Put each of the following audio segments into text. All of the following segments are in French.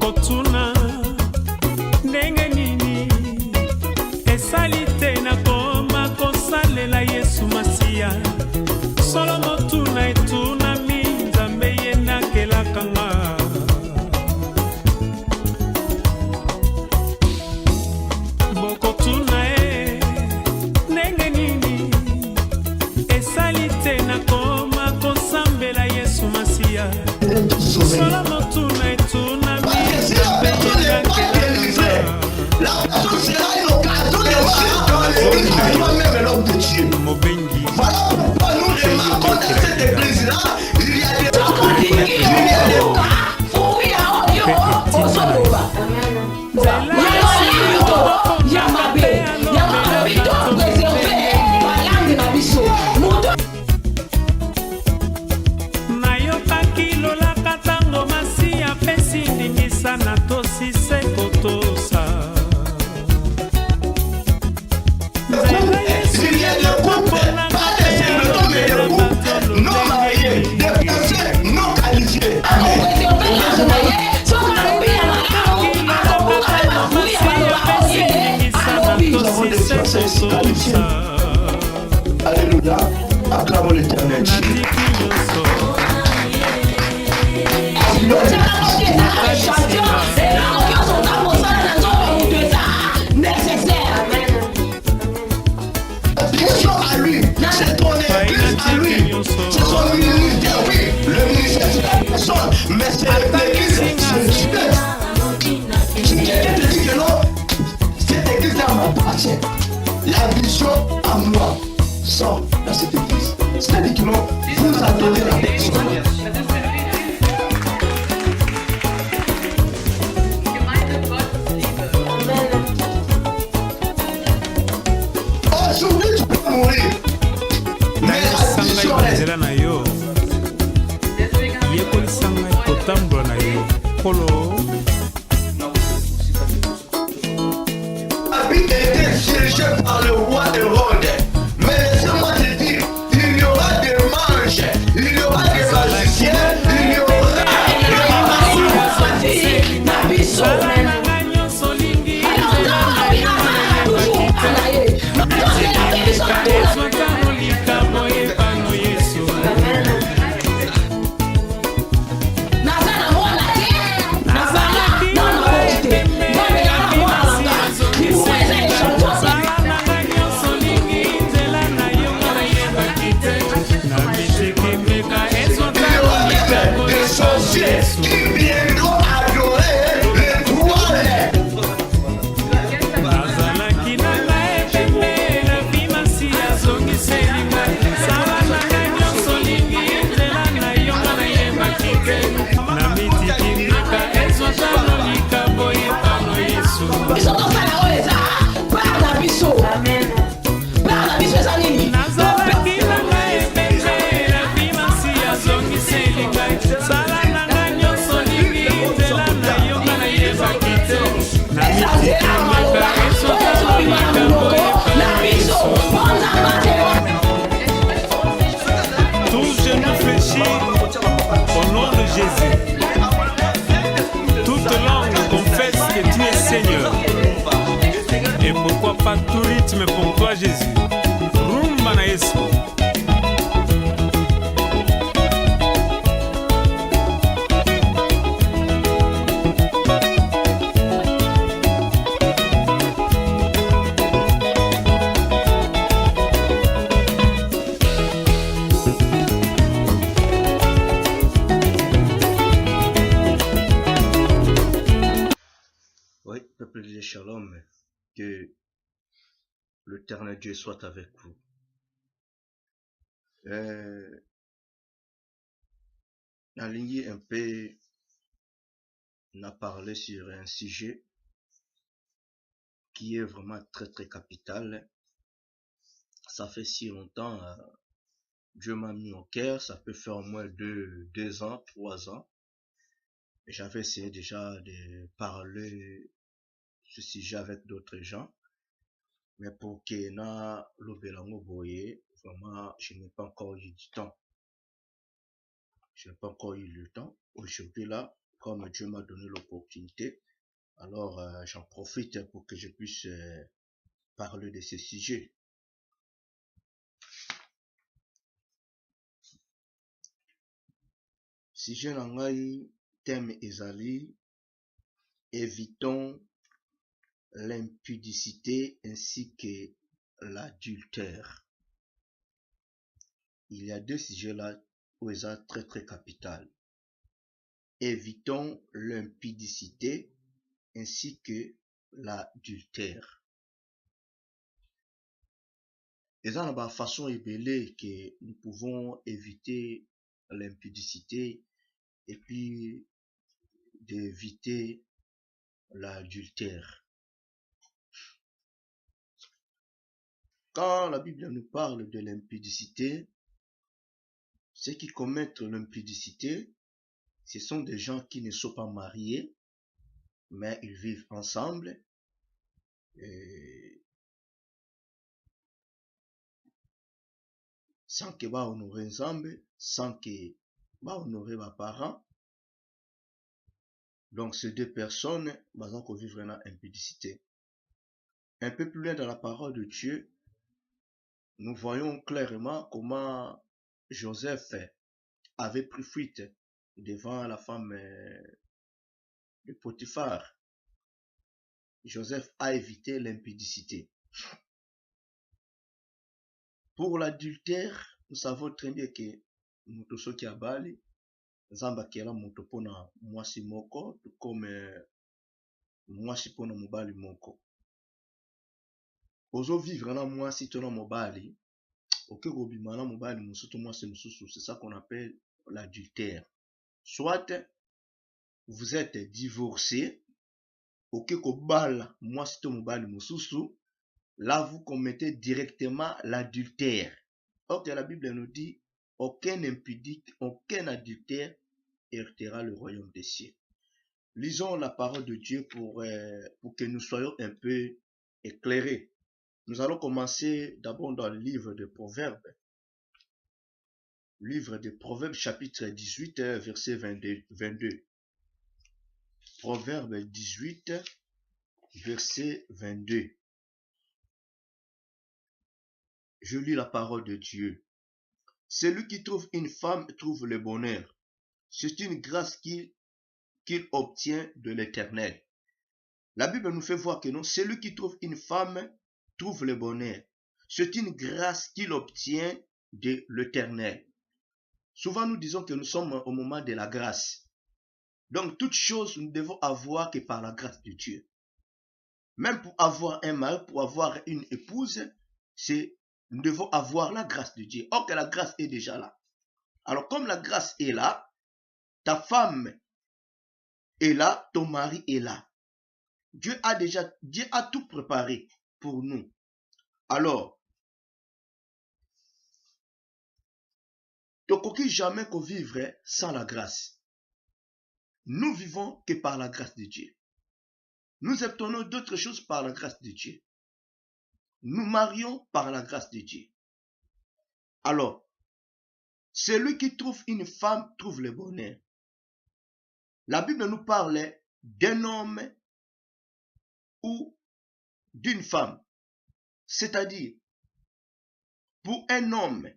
bokotuna ndenge nini esali te nakoma kosalela Yesu Masiya. Solo motuna etunami Nzambe ye nakelaka nga. Bokotuna ndenge nini esali te nakoma kosambela Yesu Masiya. Solo motuna etunami Nzambe ye nakelaka nga. La raison sera une occasion de voir l'église à toi-même l'homme de Dieu. Voilà pourquoi nous remarquons dans cette église-là, il y a des nayokaki lolaka tango Masiya apesi ndingisa na tosise kotosa. il y a des couples, pas des hommes et des couples non mariés, des personnes non qualifiées. Alléluia, acclamons l'Éternel. À lui, c'est ton église à lui, c'est son ministère, oui, le ministère c'est la personne, mais c'est l'église, c'est Dieu. Si quelqu'un te dit que non, cette église-là m'appartient, la vision à moi sort dans cette église. C'est-à-dire que non, vous adorez la personne. Aujourd'hui, tu peux mourir. Mais la vision reste. na yo yekolisanga kotambola na yo kolo Habite était dirigé par le roi Hérode. Mais laissez-moi te dire, il y aura des manches, il y aura des magiciens, il y aura des sorciers qui viendront adorer l'étoile. nazalaki na ngai pembe na vi Masiya azongiseli ngai. Sala na ngai nyonso lingi nzela na yo nga nayebaki te. Na mitiki meka ezotano likambo epano Yesu. Nazalaki na ngai pembe na vi Masiya azongiseli ngai. Sala na ngai nyonso lingi nzela na yo nga nayebaki te. Na mitiki meka ezotano likambo epano Yesu. Tous genoux fléchis au nom de Jésus. Toute langue confesse que tu es Seigneur. Et pourquoi pas tout rythme pour toi Jésus. Rumba na Yesu. Oui, peuple de Shalom, que l'Éternel Dieu soit avec vous. La ligne un peu n'a parlé sur un sujet qui est vraiment très très capital. Ça fait si longtemps, Dieu m'a mis au cœur, ça peut faire au moins 2 ans, 3 ans. J'avais essayé déjà de parler ce sujet avec d'autres gens. Mais pour que na l'obelango boye, vraiment, je n'ai pas encore eu du temps. Je n'ai pas encore eu le temps. Aujourd'hui là, comme Dieu m'a donné l'opportunité, alors j'en profite pour que je puisse parler de ce sujet. Sujet nangai, thème ezali, évitons l'impudicité ainsi que l'adultère. Il y a deux sujets là où ils sont très capital. Évitons l'impudicité ainsi que l'adultère. Et ça, la façon ébélée que nous pouvons éviter l'impudicité et puis d'éviter l'adultère. Quand la Bible nous parle de l'impudicité, ceux qui commettent l'impudicité, ce sont des gens qui ne sont pas mariés, mais ils vivent ensemble. Sans que va honorer ensemble, sans que va honorer leurs parents. Donc ces deux personnes vont vivre dans l'impudicité. Un peu plus loin dans la parole de Dieu, nous voyons clairement comment Joseph avait pris fuite devant la femme de Potiphar. Joseph a évité l'impudicité. Pour l'adultère, nous savons très bien que nous tous ceux qui abali, Zamba kela moto pona mwasi moko, comme mwasi pona mobali moko. Ozo vivre na mwasi tona mobali, ok robimana mobali musuto mwasi mususu, c'est ça qu'on appelle l'adultère. Soit vous êtes divorcé, ok kobala mwasi to mobali mususu, là vous commettez directement l'adultère. Or que la Bible nous dit, aucun impudique, aucun adultère héritera le royaume des cieux. Lisons la parole de Dieu pour que nous soyons un peu éclairés. Nous allons commencer d'abord dans le livre de Proverbes. Livre de Proverbes chapitre 18, verset 22. Proverbes 18, verset 22. Je lis la parole de Dieu. Celui qui trouve une femme trouve le bonheur. C'est une grâce qu'il obtient de l'Éternel. La Bible nous fait voir que non, celui qui trouve une femme trouve le bonheur. C'est une grâce qu'il obtient de l'Éternel. Souvent nous disons que nous sommes au moment de la grâce. Donc toute chose nous devons avoir que par la grâce de Dieu. Même pour avoir un mari, pour avoir une épouse, nous devons avoir la grâce de Dieu. Or que la grâce est déjà là. Alors comme la grâce est là, ta femme est là, ton mari est là. Dieu a tout préparé pour nous. Alors, tokoki jamais qu'on vivrait sans la grâce. Nous vivons que par la grâce de Dieu. Nous obtenons d'autres choses par la grâce de Dieu. Nous marions par la grâce de Dieu. Alors, celui qui trouve une femme trouve le bonheur. La Bible nous parle d'un homme ou d'une femme. C'est-à-dire, pour un homme,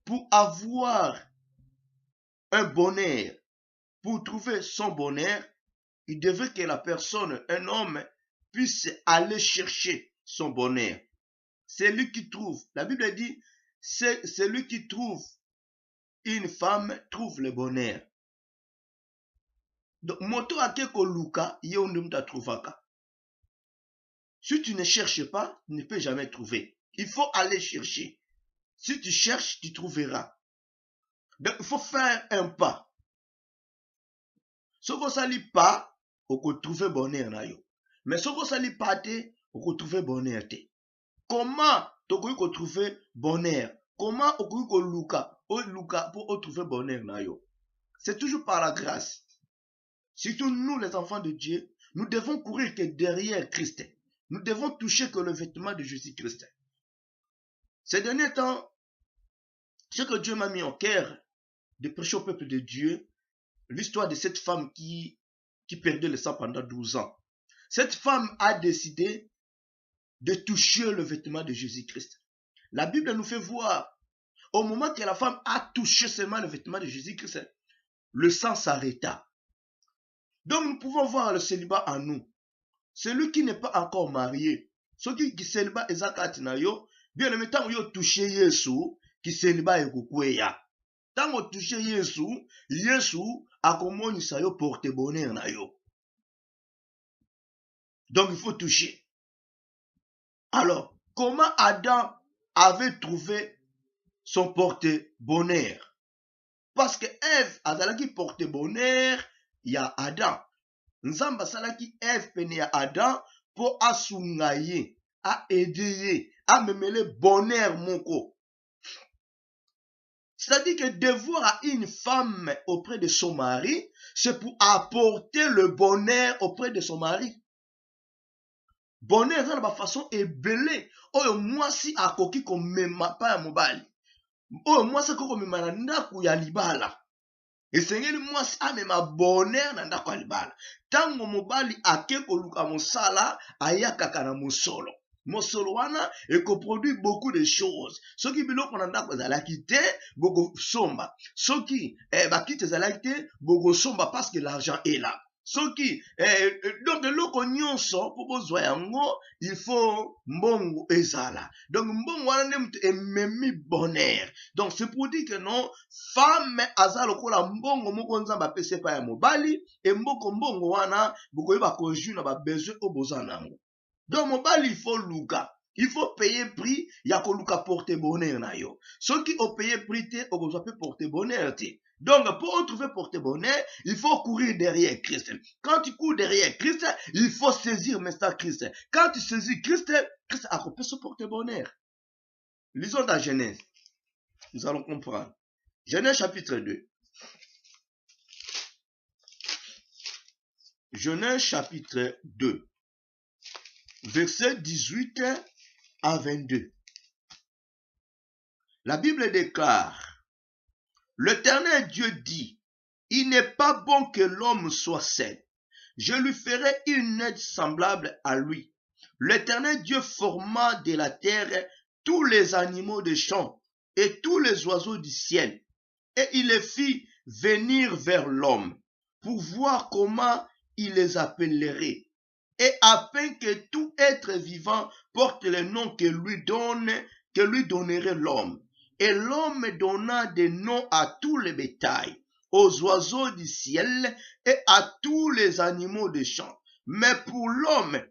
pour avoir un bonheur, pour trouver son bonheur, il devrait que la personne, un homme, puisse aller chercher son bonheur. C'est lui qui trouve. La Bible dit, c'est celui qui trouve une femme trouve le bonheur. Donc, moto akeko luka, yondumta trouvaka. Si tu ne cherches pas, tu ne peux jamais trouver. Il faut aller chercher. Si tu cherches, tu trouveras. Donc, il faut faire un pas. Si vous ne savez pas, vous pouvez trouver bonheur. Mais si vous ne savez pas, vous pouvez trouver bonheur. Comment vous pouvez trouver bonheur? Comment vous pouvez trouver bonheur? C'est toujours par la grâce. Surtout nous, les enfants de Dieu, nous devons courir que derrière Christ. Nous devons toucher que le vêtement de Jésus-Christ. Ces derniers temps, ce que Dieu m'a mis en cœur de prêcher au peuple de Dieu, l'histoire de cette femme qui qui perdait le sang pendant 12 ans. Cette femme a décidé de toucher le vêtement de Jésus-Christ. La Bible nous fait voir, au moment que la femme a touché seulement le vêtement de Jésus-Christ, le sang s'arrêta. Donc nous pouvons voir le célibat en nous. Celui qui n'est pas encore marié, ceux qui célibat ezakati na yo, bien le temps où yo touché Yesu, qui célibat ekukweya. Tant que touché Yesu, Yesu a commandé ça yo porte bonheur na yo. Donc il faut toucher. Alors, comment Adam avait trouvé son porte-bonheur? Parce que Ève azalaki porte-bonheur, il y a Adam. Nzamba salaki Ève pene ya Adam pour asungaye, a aider, a memele bonheur moko. C'est-à-dire que devoir à une femme auprès de son mari, c'est pour apporter le bonheur auprès de son mari. Bonheur dans la façon ebele. Oyo mwasi akoki komema pa ya mobali. Oyo mwasi akoki komema na ndaku ya libala. Esengeli mwasi amema bonheur na ndaku ya libala. Tango mobali ake koluka mosala ayakaka na mosolo. Mosolo wana ekoproduit beaucoup de choses. Soki biloko na ndako ezalaki te boko somba. Soki bakite ezalaki te boko somba parce que l'argent est là. Soki donc loko nyonso po bozwa yango il faut mbongo ezala. Donc mbongo wana nde mutu ememi bonheur. Donc c'est pour dire que non, femme aza lokola mbongo moko nzamba apesi pa ya mobali et mbongo wana bokoyeba konjuna ba besoin oboza nango. Donc mobali il faut luka. Il faut payer prix ya ko luka porter bonheur na yo. Soki o payer prix te o besoin porter bonheur te. Donc, pour trouver porte-bonheur, il faut courir derrière Christ. Quand tu cours derrière Christ, il faut saisir maintenant Christ. Quand tu saisis Christ, Christ accomplit ce porte-bonheur. Lisons dans Genèse. Nous allons comprendre. Genèse chapitre 2. Genèse chapitre 2. Versets 18 à 22. La Bible déclare: L'Éternel Dieu dit, il n'est pas bon que l'homme soit seul. Je lui ferai une aide semblable à lui. L'Éternel Dieu forma de la terre tous les animaux des champs et tous les oiseaux du ciel. Et il les fit venir vers l'homme pour voir comment il les appellerait. Et afin que tout être vivant porte le nom que lui donnerait l'homme. Et l'homme donna des noms à tous les bétails, aux oiseaux du ciel et à tous les animaux des champs. Mais pour l'homme,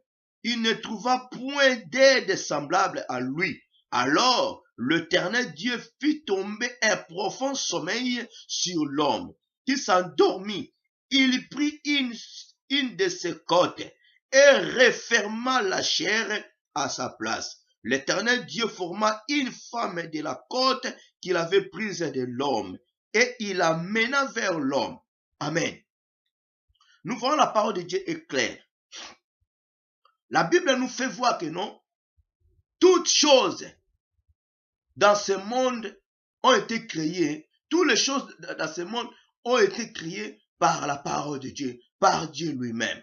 il ne trouva point d'aide semblable à lui. Alors l'Éternel Dieu fit tomber un profond sommeil sur l'homme, qui s'endormit. Il prit une de ses côtes et referma la chair à sa place. L'Éternel Dieu forma une femme de la côte qu'il avait prise de l'homme et il la mena vers l'homme. Amen. Nous voyons la parole de Dieu est claire. La Bible nous fait voir que non, toutes choses dans ce monde ont été créées, toutes les choses dans ce monde ont été créées par la parole de Dieu, par Dieu lui-même.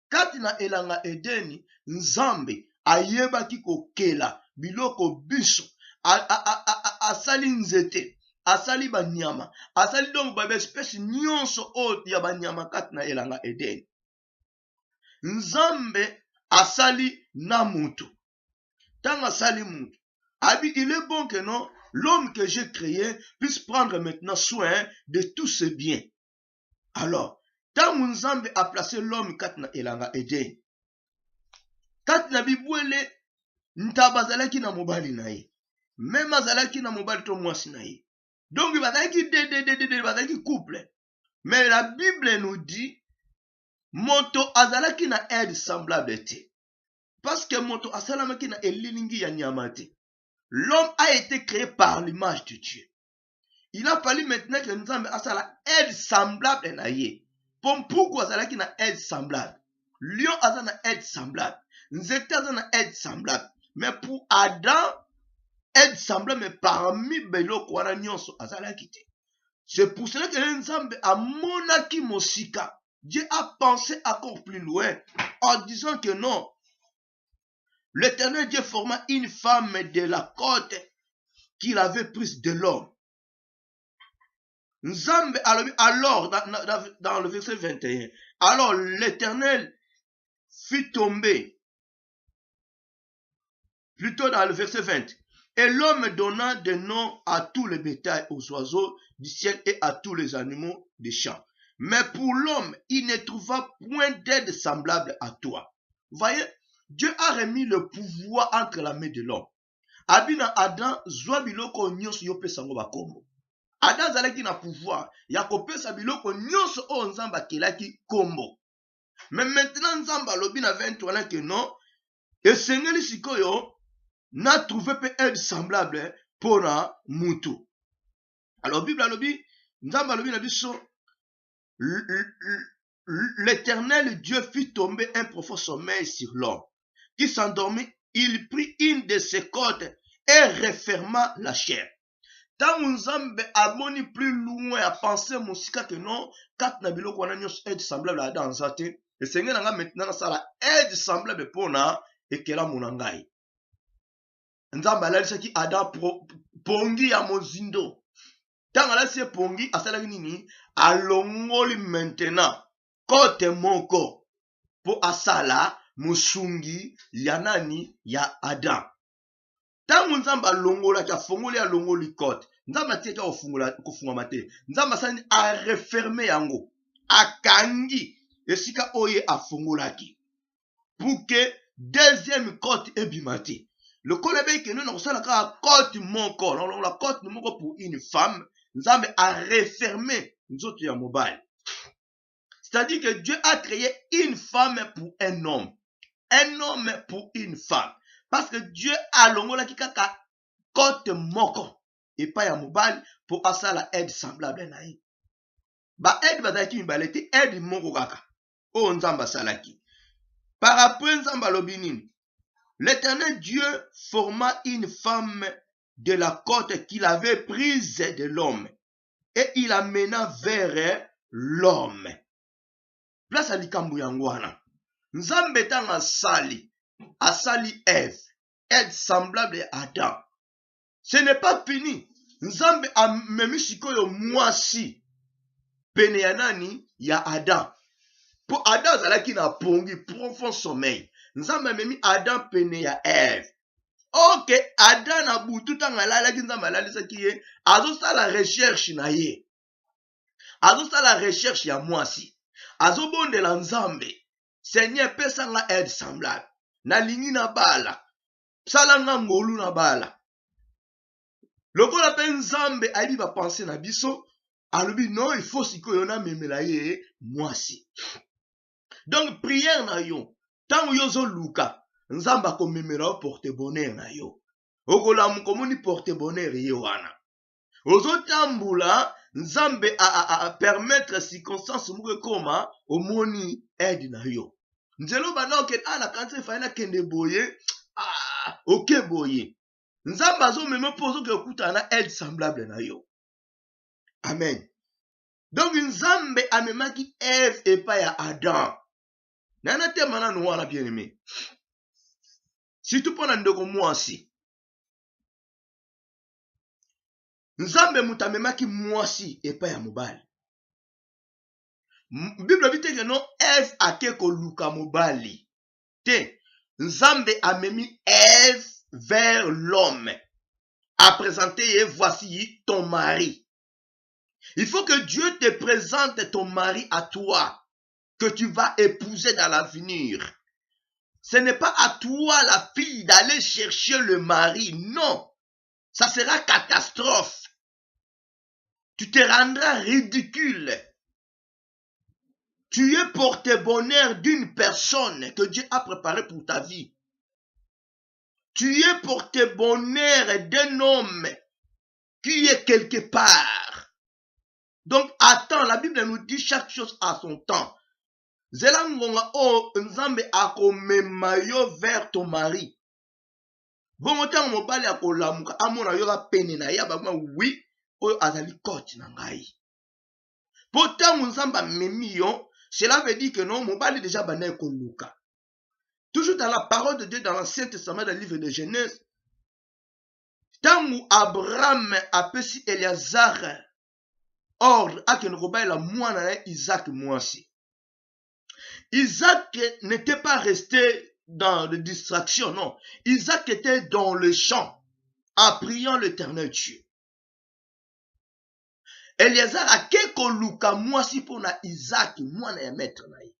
Katina elanga edeni, nzambe ayebaki kokela biloko biso asali nzete asali banyama asali donc ba espèce nyonso o ya banyama kati na elanga Eden. Nzambe asali na mutu. Tanga asali mutu. Abi il est bon que non, l'homme que j'ai créé puisse prendre maintenant soin de tous ses biens. Alors, tant Nzambe a placé l'homme kati na elanga Eden. Kati na bibwele ntabazalaki na mobali na ye. Même azalaki na mobali to mwasi na ye. Donc bazalaki bazalaki couple. Mais la Bible nous dit moto azalaki na aide semblable te. Parce que moto asalamaki na elilingi ya nyama te. L'homme a été créé par l'image de Dieu. Il a fallu maintenant que Nzambe asala aide semblable na ye. Pourquoi azalaki na aide semblable? Lion azana aide semblable. Nzete azana aide semblable. Mais pour Adam, aide semblable, mais parmi beloko wana nyonso azalaki te. C'est pour cela que Nzambe amonaki mosika Dieu a pensé encore plus loin en disant que non. L'Éternel Dieu forma une femme de la côte qu'il avait prise de l'homme. Nzambe, alors, dans le verset 21, alors l'Éternel fit tomber, plutôt dans le verset 20, et l'homme donna des noms à tous les bétails, aux oiseaux du ciel et à tous les animaux des champs. Mais pour l'homme, il ne trouva point d'aide semblable à toi. Vous voyez, Dieu a remis le pouvoir entre la main de l'homme. Abina Adam, zwa biloko nyonso yo pesa ngo bakombo. Adam zalaki na pouvoir ya kopesa biloko nyonso o nzamba kelaki kombo. Mais maintenant nzamba alobi na 23 que non, esengeli sikoyo n'a trouvé pe aide semblable pour na mutu. Alors Bible alobi, nzamba alobi na biso, l'Éternel Dieu fit tomber un profond sommeil sur l'homme, qui s'endormit. Il prit une de ses côtes et referma la chair. Tant Nzambe amoni plus loin à penser musika que non, kat na biloko wana nyos aide semblable à dans zate, et Seigneur nanga maintenant ça la aide semblable pour na et kela munangai. Nzambe alalisa ki Adam pongi ya mozindo. Tant alasi pongi asala nini alongoli maintenant côte moko pour asala musungi ya nani ya Adam. Tangu nzamba longola ka fongoli ya longoli kote. Nzamba tieka kofunga mate. Nzamba sani a referme yango. Akangi esika oye afongolaki. Pour que deuxième côte ebimate. Le kolebe ke nous sala ka côte moko. La côte moko pour une femme. Nzamba a refermé nzoto ya mobile. C'est-à-dire que Dieu a créé une femme pour un homme. Un homme pour une femme. Parce que Dieu a longola ki kaka kote moko et pas ya mobile pour asa la aide semblable na ye. Ba aide bazaki mibalete aide moko kaka. O nzamba salaki. Par après nzamba lobinini. L'Éternel Dieu forma une femme de la côte qu'il avait prise de l'homme et il amena vers l'homme. Place à likambu yangwana. Nzambe tanga sali. Asali Ève, aide semblable à Adam. Ce n'est pas fini. Nzambe a memi sikoyo mwasi pene ya nani ya Adam. Pour Adam zalaki na pongi profond sommeil. Nzambe a memi Adam pene ya Ève. Ok, Adam na butu tanga lalaki nzambe alalisa ki ye azo sala recherche na ye. Azo sala recherche ya mwasi. Azo bondela nzambe. Seigneur pesa nga aide semblable. Na lingi na bala. Salanga ngolu na bala. Lokola pe nzambe ayibi ba penser na biso. Alobi non, il faut sikoyo na memela ye mwasi. Donc prière na yo. Tango yo zo luka. Nzamba ko memela porte bonheur na yo. Okola mukomoni porte bonheur ye wana. Ozo tambula. Nzambe a permettre circonstances mouke koma. Omoni aide na yo. Nzelo bana ken ala kanse faina kende boye ok boye nzamba zo meme pozo ke kuta na aide semblable na yo. Amen. Donc nzambe amemaki Ève et pas ya Adam. Nana te manana wana bien aimé. Surtout pona ndoko mwasi. Nzambe mutamemaki mwasi et pas ya mobali. Bible dit que non, Ève a keko luka mobali. Te, Nzambe a memi Ève vers l'homme. A présenté, voici ton mari. Il faut que Dieu te présente ton mari à toi, que tu vas épouser dans l'avenir. Ce n'est pas à toi, la fille, d'aller chercher le mari. Non. Ça sera catastrophe. Tu te rendras ridicule. Tu es porte-bonheur d'une personne que Dieu a préparée pour ta vie. Tu es porte-bonheur d'un homme qui est quelque part. Donc attends, la Bible nous dit chaque chose à son temps. Zelangonga o nzambe akomema yo vers ton mari. Bon motango mobali akolamuka amona yo ka pene na ya ba oui oyo azali coach na ngai. Potango nzamba memi yo Cela veut dire que non, mon bali déjà bané koluka. Toujours dans la parole de Dieu, dans l'Ancien Testament, dans le livre de Genèse, tant où Abraham a pesi Eliazar ordre à que nous la moine Isaac moisi. Isaac n'était pas resté dans les distractions, non. Isaac était dans le champ, en priant l'Éternel Dieu. Eliazar a quelque luka moisi pour na Isaac moine ya maître na ye.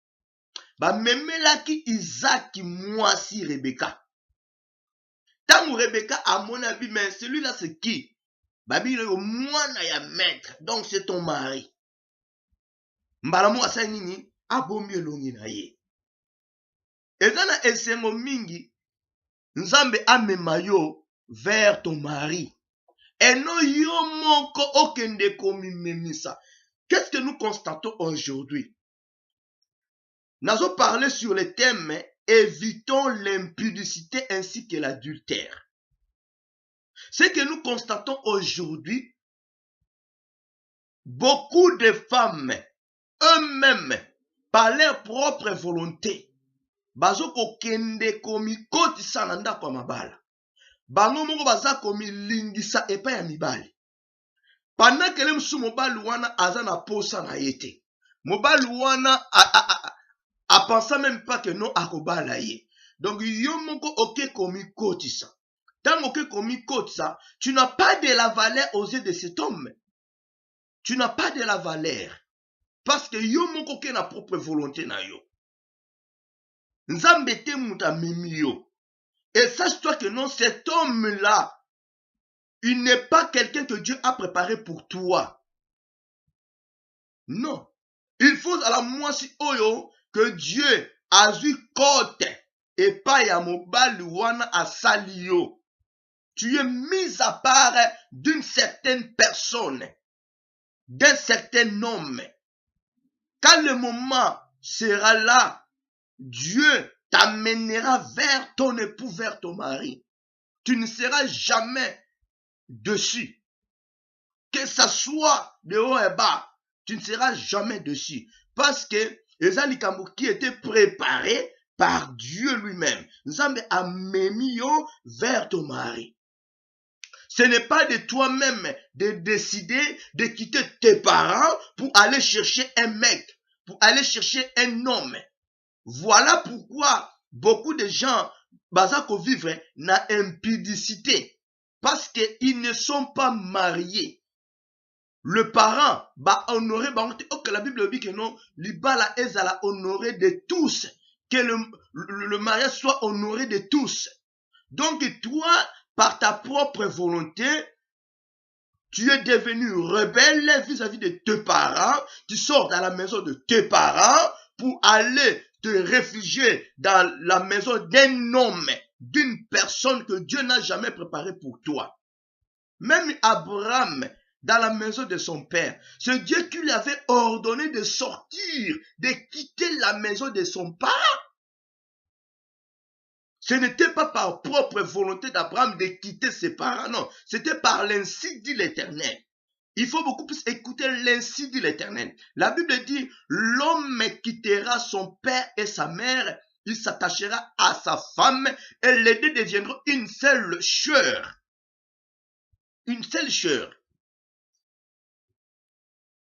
Ba memelaki Isaac moisi Rebecca. Tant où Rebecca a mon avis, mais celui-là c'est qui? Babi le moine ya maître, donc c'est ton mari. Mbalamu asa nini abomi elongi na ye. Ezana esengo mingi nzambe amema yo vers ton mari. Et non yo moko okende komi memisa. Qu'est-ce que nous constatons aujourd'hui? Nous allons parler sur le thème évitons l'impudicité ainsi que l'adultère. Ce que nous constatons aujourd'hui, beaucoup de femmes eux-mêmes, par leur propre volonté, bazo kokende komi kotisa na ndako ya mabala. Bango moko baza komi lingisa epa ya mibali. Pendant que le msu mobali wana aza na posa na yete. Mobali wana a pensé même pas que non akobala ye. Donc yo moko oke komi kotisa. Tant oke komi kotisa, tu n'as pas de la valeur aux yeux de cet homme. Tu n'as pas de la valeur. Parce que yo moko ke na propre volonté na yo. Nzambe te muta mimi yo. Et sache-toi que non, cet homme-là, il n'est pas quelqu'un que Dieu a préparé pour toi. Non. Il faut à la moisi oyo que Dieu a eu côte et pas ya mobali wana a salio. Tu es mis à part d'une certaine personne, d'un certain homme. Quand le moment sera là, Dieu t'amènera vers ton époux, vers ton mari. Tu ne seras jamais dessus. Que ça soit de haut et bas, tu ne seras jamais dessus. Parce que les alikambo qui étaient préparés par Dieu lui-même. Nzambe a mis vers ton mari. Ce n'est pas de toi-même de décider de quitter tes parents pour aller chercher un mec, pour aller chercher un homme. Voilà pourquoi beaucoup de gens bazako vivre na impudicité parce qu'ils ne sont pas mariés. Le parent va honorer, que la Bible dit que non, l'ibala ezala honoré de tous, que le mariage soit honoré de tous. Donc toi, par ta propre volonté, tu es devenu rebelle vis-à-vis de tes parents, tu sors de la maison de tes parents pour aller te réfugier dans la maison d'un homme, d'une personne que Dieu n'a jamais préparée pour toi. Même Abraham, dans la maison de son père, c'est Dieu qui lui avait ordonné de sortir, de quitter la maison de son père. Ce n'était pas par propre volonté d'Abraham de quitter ses parents, non. C'était par l'ainsi dit l'Éternel. Il faut beaucoup plus écouter l'ainsi dit l'Éternel. La Bible dit, l'homme quittera son père et sa mère, il s'attachera à sa femme et les deux deviendront une seule chair. Une seule chair.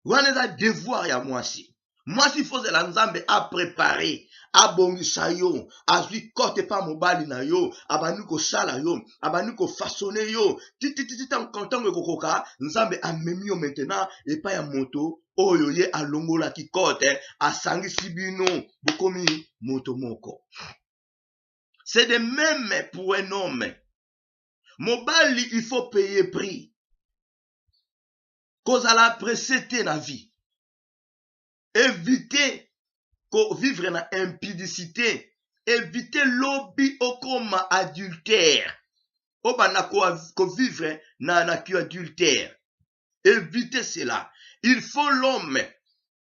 Waneza devoir ya mwasi. Mwasi faut la nzambe a préparé, a bongisa yo, a zui kote pa mobali na yo, abanu ko sala yo, abanu ko façonner yo. Titi tan kontango kokoka, nzambe a memi yo maintenant et pas ya moto, oyo ye alongola ki kote, a sangi sibino, bokomi moto moko. C'est de même pour un homme. Mobali, il faut payer prix. Cause à la précédé na vie. Éviter de vivre dans impudicité. Éviter l'obi okoma adultère. Obana ko vivre dans adultère. Éviter cela. Il faut l'homme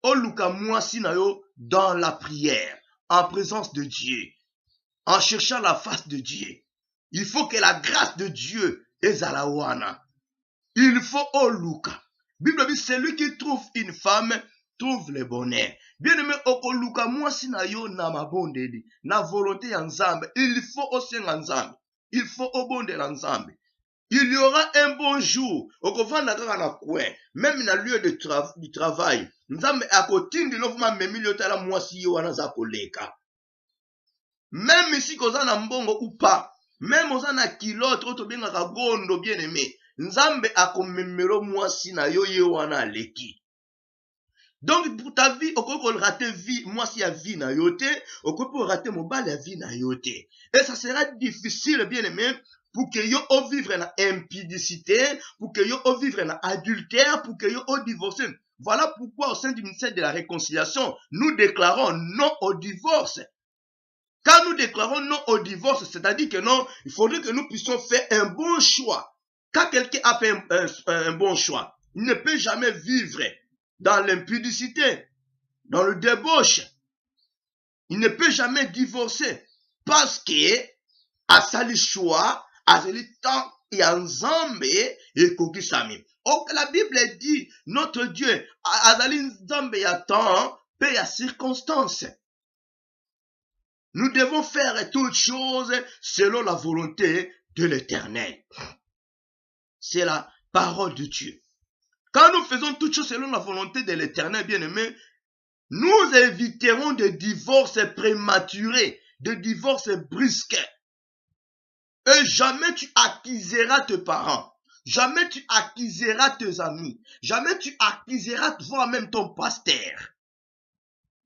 oluka mwasi na yo dans la prière, en présence de Dieu, en cherchant la face de Dieu. Il faut que la grâce de Dieu ezalawana. Il faut oluka. Bible dit, celui qui trouve une femme trouve le bonheur. Bien aimé, okoluka mwasi na yo na mabondeli, na volonté ya Nzambe. Il faut osenga Nzambe. Il faut obondela Nzambe. Il y aura un bon jour. Okovanda kaka na coin, même na lieu de du travail. Nzambe akotindi lovuma memili otala mwasi yo wana za koleka. Même ici koza na mbongo ou pas, même oza na kilote oto benga ka gondo bien aimé. Nzambe akomemelo mwasi na yo ye wana leki. Donc pour ta vie, on peut rater vie, moi si la vie na yote, on peut rater mon bal la vie na yote. Et ça sera difficile bien aimé pour que yo o vivre na impudicité, pour que yo o vivre na adultère, pour que yo o divorce. Voilà pourquoi au sein du ministère de la réconciliation, nous déclarons non au divorce. Quand nous déclarons non au divorce, c'est-à-dire que non, il faudrait que nous puissions faire un bon choix. Quand quelqu'un a fait un bon choix, il ne peut jamais vivre dans l'impudicité, dans le débauche. Il ne peut jamais divorcer parce que à sali choix, à sali temps et ensemble et kokisami. Donc la Bible dit notre Dieu à sali ensemble et à temps et à circonstances. Nous devons faire toutes choses selon la volonté de l'Éternel. C'est la parole de Dieu. Quand nous faisons toutes choses selon la volonté de l'Éternel, bien-aimé, nous éviterons des divorces prématurés, des divorces brusques. Et jamais tu accuseras tes parents, jamais tu accuseras tes amis, jamais tu accuseras toi-même ton pasteur,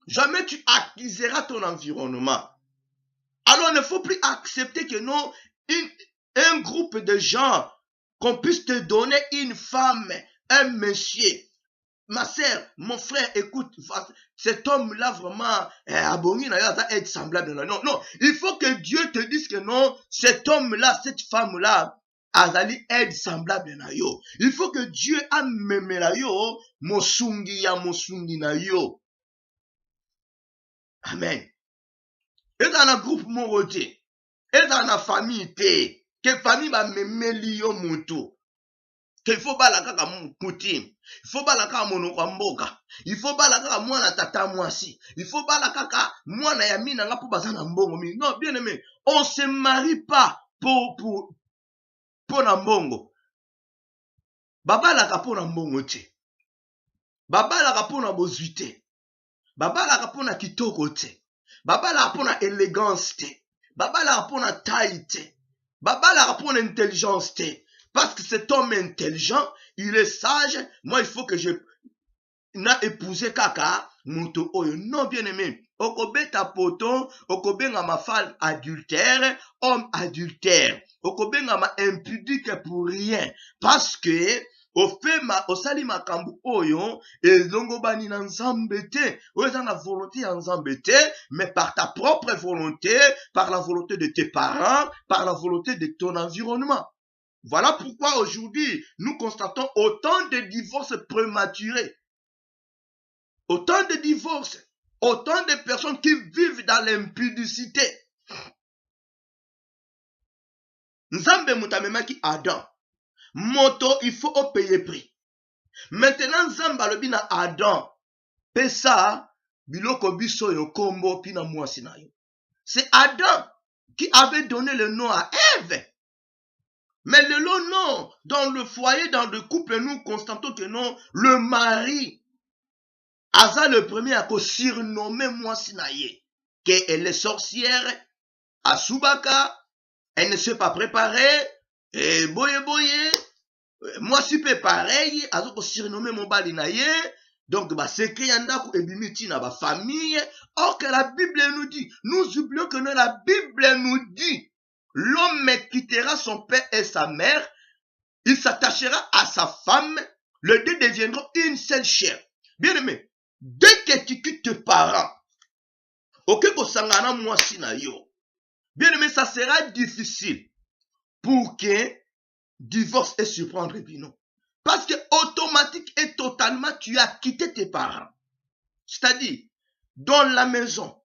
jamais tu accuseras ton environnement. Alors il ne faut plus accepter que non, un groupe de gens, qu'on puisse te donner une femme, un monsieur. Ma sœur, mon frère, écoute, cet homme-là vraiment abonné, être semblable. Non, non, il faut que Dieu te dise que non, cet homme-là, cette femme-là, azali être semblable na yo. Il faut que Dieu a memé la yo, mosungi na yo. Amen. Et dans un groupe moroté, et dans la famille te, que famille va memé liyo mutu. Qu'il faut pas la kaka coutume, il faut pas la kaka monoko mboka, il faut pas la kaka mwana tata mwasi, il faut pas la kaka mwana ya mina nga po bazana mbongo mi. Non, bien aimé, on se marie pas pour na mbongo. Baba la kapo na mbongo te. Baba la kapo na bozuite. Baba la kapo na kitoko te. Baba la kapo na élégance te. Baba la kapo na taille te. Baba la kapo na intelligence te. Parce que cet homme intelligent, il est sage. Moi, il faut que je n'a épousé kaka muto oyo. Non, bien aimé. Okobeta poton, okobenga ma femme adultère, homme adultère. Okobenga ma impudique pour rien. Parce que au sali makambu oyo, et longo bani na nzambe te. Oyo na volonté ya nzambe te, mais par ta propre volonté, par la volonté de tes parents, par la volonté de ton environnement. Voilà pourquoi aujourd'hui, nous constatons autant de divorces prématurés. Autant de divorces. Autant de personnes qui vivent dans l'impudicité. Nzambe mutamemaki Adam. Moto, il faut payer prix. Maintenant, Nzambe alobi na Adam. Pesa, biloko biso yo kombo pina mwasi na yo. C'est Adam qui avait donné le nom à Ève. Mais le lot, non. Dans le foyer, dans le couple, nous constatons que non, le mari, Asa le premier à surnommer moi Sinaye, qu'elle est sorcière, à Subaka, elle ne s'est pas préparée, et boye, moi si peu pareil, Asa surnommer mon balinaye, donc bah c'est qu'il y en a qui ebimiti na ba famille, or que la Bible nous dit, nous oublions que non, la Bible nous dit, l'homme quittera son père et sa mère, il s'attachera à sa femme, les deux deviendront une seule chair. Bien aimé, dès que tu quittes tes parents, ok, kosangana mwasi na yo. Bien aimé, ça sera difficile pour que divorce et surprendre non. Parce que automatique et totalement, tu as quitté tes parents. C'est-à-dire, dans la maison,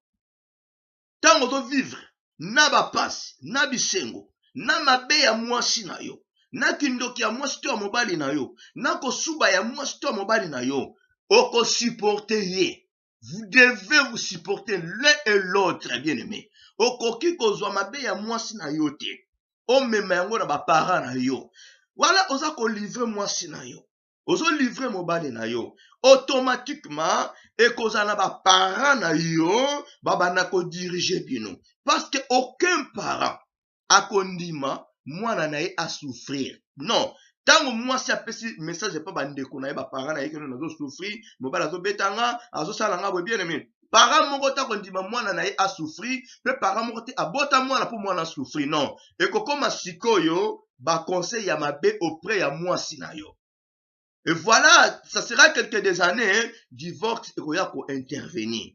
tant on doit vivre, na bapasi, na bisengo, na mabe ya mwasi na yo, na kindoki ya mwasi to ya mobali na yo, na kosuba ya mwasi to ya mobali na yo, oko supporter ye. Vous devez vous supporter l'un et l'autre, bien aimé. Okoki kozwa mabe ya mwasi na yo te. O mema yango na ba parents na yo. Voilà, oza ko livrer mwasi na yo. Ozo livrer mobali na yo. Automatiquement, et koza na ba parents na yo, bana ko diriger bino. Parce que aucun parent a kondima mwana na ye a souffrir. Non. Tango mwasi apesi message pas bandeko na ye ba parents na ye que nous nazo souffrir, mobali azo betanga, azo salanga bo bien aimé. Parent moko ta kondima mwana na ye a souffrir, pe parent moko te abota mwana pour mwana souffrir. Non. Et kokoma sikoyo ba conseil ya mabe auprès ya mwasi na yo. Et voilà, ça sera quelques des années, hein, divorce et koya ko intervenir.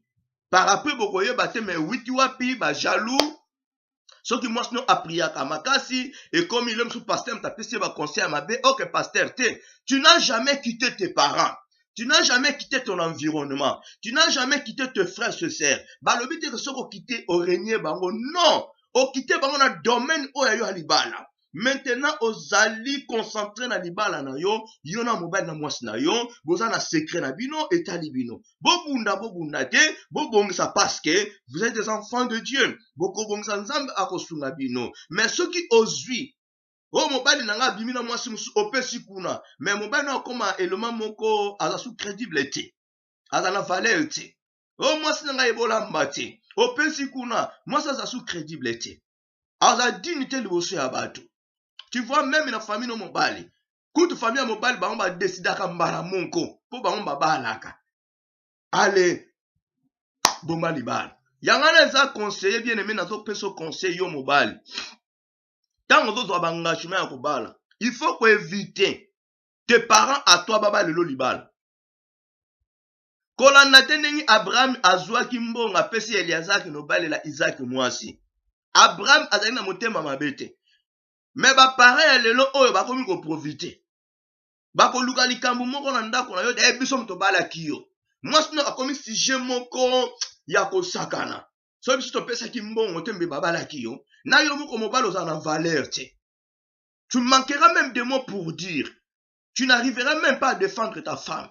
Par après bokoye bate mais witi wapi ba jaloux. Ce qui moi sinon a prié à Kamakasi et comme il aime sous pasteur t'as pissé va conseil à mabe. Ok pasteur, tu n'as jamais quitté tes parents. Tu n'as jamais quitté ton environnement. Tu n'as jamais quitté tes frères et sœurs. Bah le but est que ce qu'on quitté au régner bango non. Au quitté bango na domaine où y a libala. Maintenant, aux alliés concentrés na libala na yo, yona mobile na mwasi na yo, boza na secret na bino et talibino. Bobunda te, bobongisa parce que vous êtes des enfants de Dieu. Boko bongisa nzambe akosunga bino. Mais ceux qui osent, oh mobile na nga bimi na mwasi musu opesi kuna, mais mobile na koma élément moko azasu crédible te. Azana valeur te. Oh mwasi na nga ebola mbate. Opesi kuna, mwasi azasu crédible te. Aza dignité liboso ya bato. Tu vois, même dans la famille de Mobali, quand la famille de Mobali, on va décider à Kambara Monko, pour on va balaka. Allez, Bomali Bal. Yangana za conseiller bien aimé dans son peso conseil yo Mobali. Tant que vous avez un engagement à Kobala, il faut qu'on évite tes parents à toi, Baba le Lolibal. Kolanda tenengi Abraham azwa kimbonga pesi Eliazar Nobali la Isaac mwasi. Abraham azali na motema mabete. Mais ba pareil lelo oyo ba komi ko profiter. Ba ko luka likambu moko na ndako na yo de biso mto bala kiyo. Moi sino akomi sujet moko ya ko sakana. So biso to pesa ki mbongo tembe babala kiyo. Na yo moko mobalo za na valeur te. Tu manqueras même de mots pour dire. Tu n'arriveras même pas à défendre ta femme.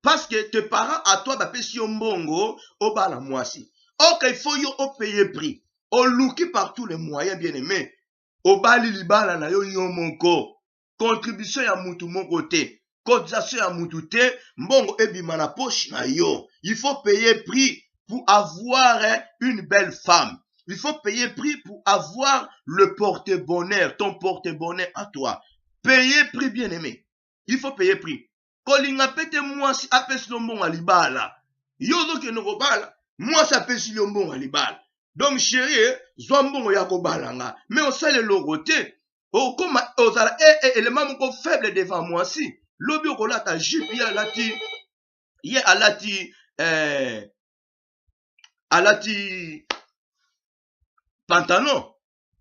Parce que tes parents à toi ba pesi yo mbongo o bala mwasi. Ok, il faut yo o payer prix. O luki par tous les moyens bien aimés. Obali libala na yo moko. Contribution ya mutu moko te. Cotisation ya mutu te. Mbongo ebima na poche na yo. Il faut payer prix pour avoir une belle femme. Il faut payer prix pour avoir le porte-bonheur. Ton porte-bonheur à toi. Payer prix bien aimé. Il faut payer prix. Kolinga pete mwasi apesi lombongo libala. Yo zo ke no bala. Mwasi apesi lombongo libala. Donc chérie, zwambongo ya kobalanga, mais on sait le logoté. Oh comme ozala élément moko faible devant moi si. Lobi okola ta jupe ya lati ye alati pantalon.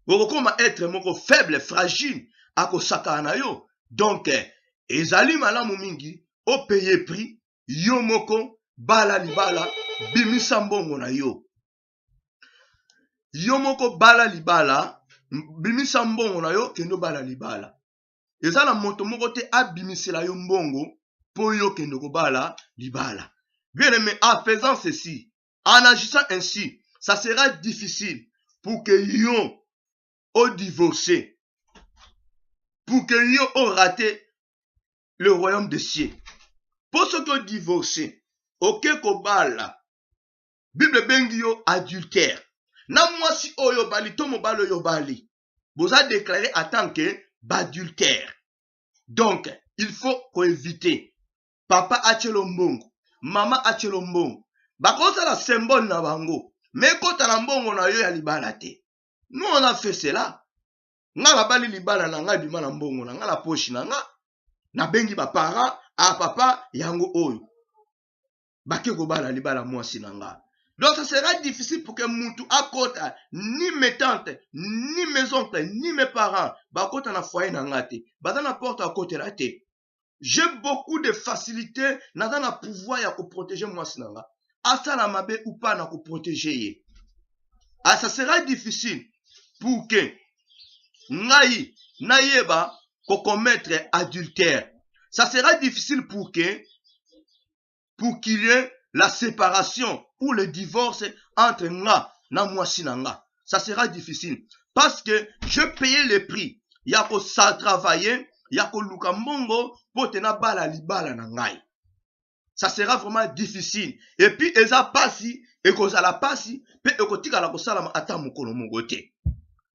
Oko comme être moko faible, fragile akosaka na yo. Donc ezali malamu mingi o payer prix yo moko bala libala bimisa mbongo na yo. Yo moko bala libala, bimisa mbongo na yo kendo bala libala. Eza na moto moko te abimisela yo mbongo po yo kendo ko bala libala. Bien aimé, en faisant ceci, en agissant ainsi, ça sera difficile pour que yo o divorcé, pour que yo o raté le royaume des cieux. Pour ceux qui ont divorcé, ok ko bala, Bible bengi yo adultère. Na mwasi oyo bali to mobalo yo bali. Vous a déclaré en tant que badultère. Donc, il faut éviter. Papa achelo mbongo, mama achelo mbongo. Bakota la symbole na bango. Mais kota la mbongo na yo ya libala te. Nous on a fait cela. Nga la bali libala na nga bima na mbongo na nga la poche na nga. Na bengi ba para a papa yango oyo. Bake ko bala libala mwasi na nga. Donc ça sera difficile pour que Moutou akota ni mes tantes, ni mes oncles, ni mes parents, bakota na foyer na ngate, bata na porte à côté la te. J'ai beaucoup de facilité na pouvoir ya ko protéger moi sinanga. Asa la mabe ou pas na ko protéger. Ah ça sera difficile pour que ngai nayeba ko commettre adultère. Ça sera difficile pour qu'il y ait la séparation ou le divorce entre nga na mwasi na nga. Ça sera difficile. Parce que je payais le prix. Yako sa travailler, yako luka mbongo, potena bala libala na ngai. Ça sera vraiment difficile. Et puis, eza pasi, ekozala pasi, pe ekotika la kosala ata mokolo mogote.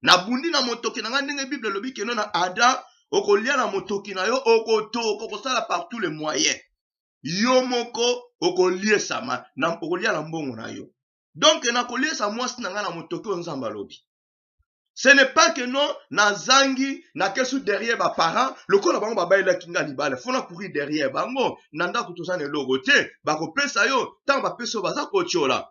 Na bundi na motoki na nga ndenge Bible lobi keno na Adam, okolia na motoki na yo, okosala par tous les moyens. Yo moko, okolie sama, okolia na mbongo na yo. Donc, na kolie sa mwasi na nga na motoki onzamba lobi. Ce n'est pas que non, na zangi, na kesu derrière ba parents, le ko na bango ba baila kinga libala, fona courir derrière bango, nanda kutosane logote, ba ko pesa yo, tant ba peso baza ko tchola.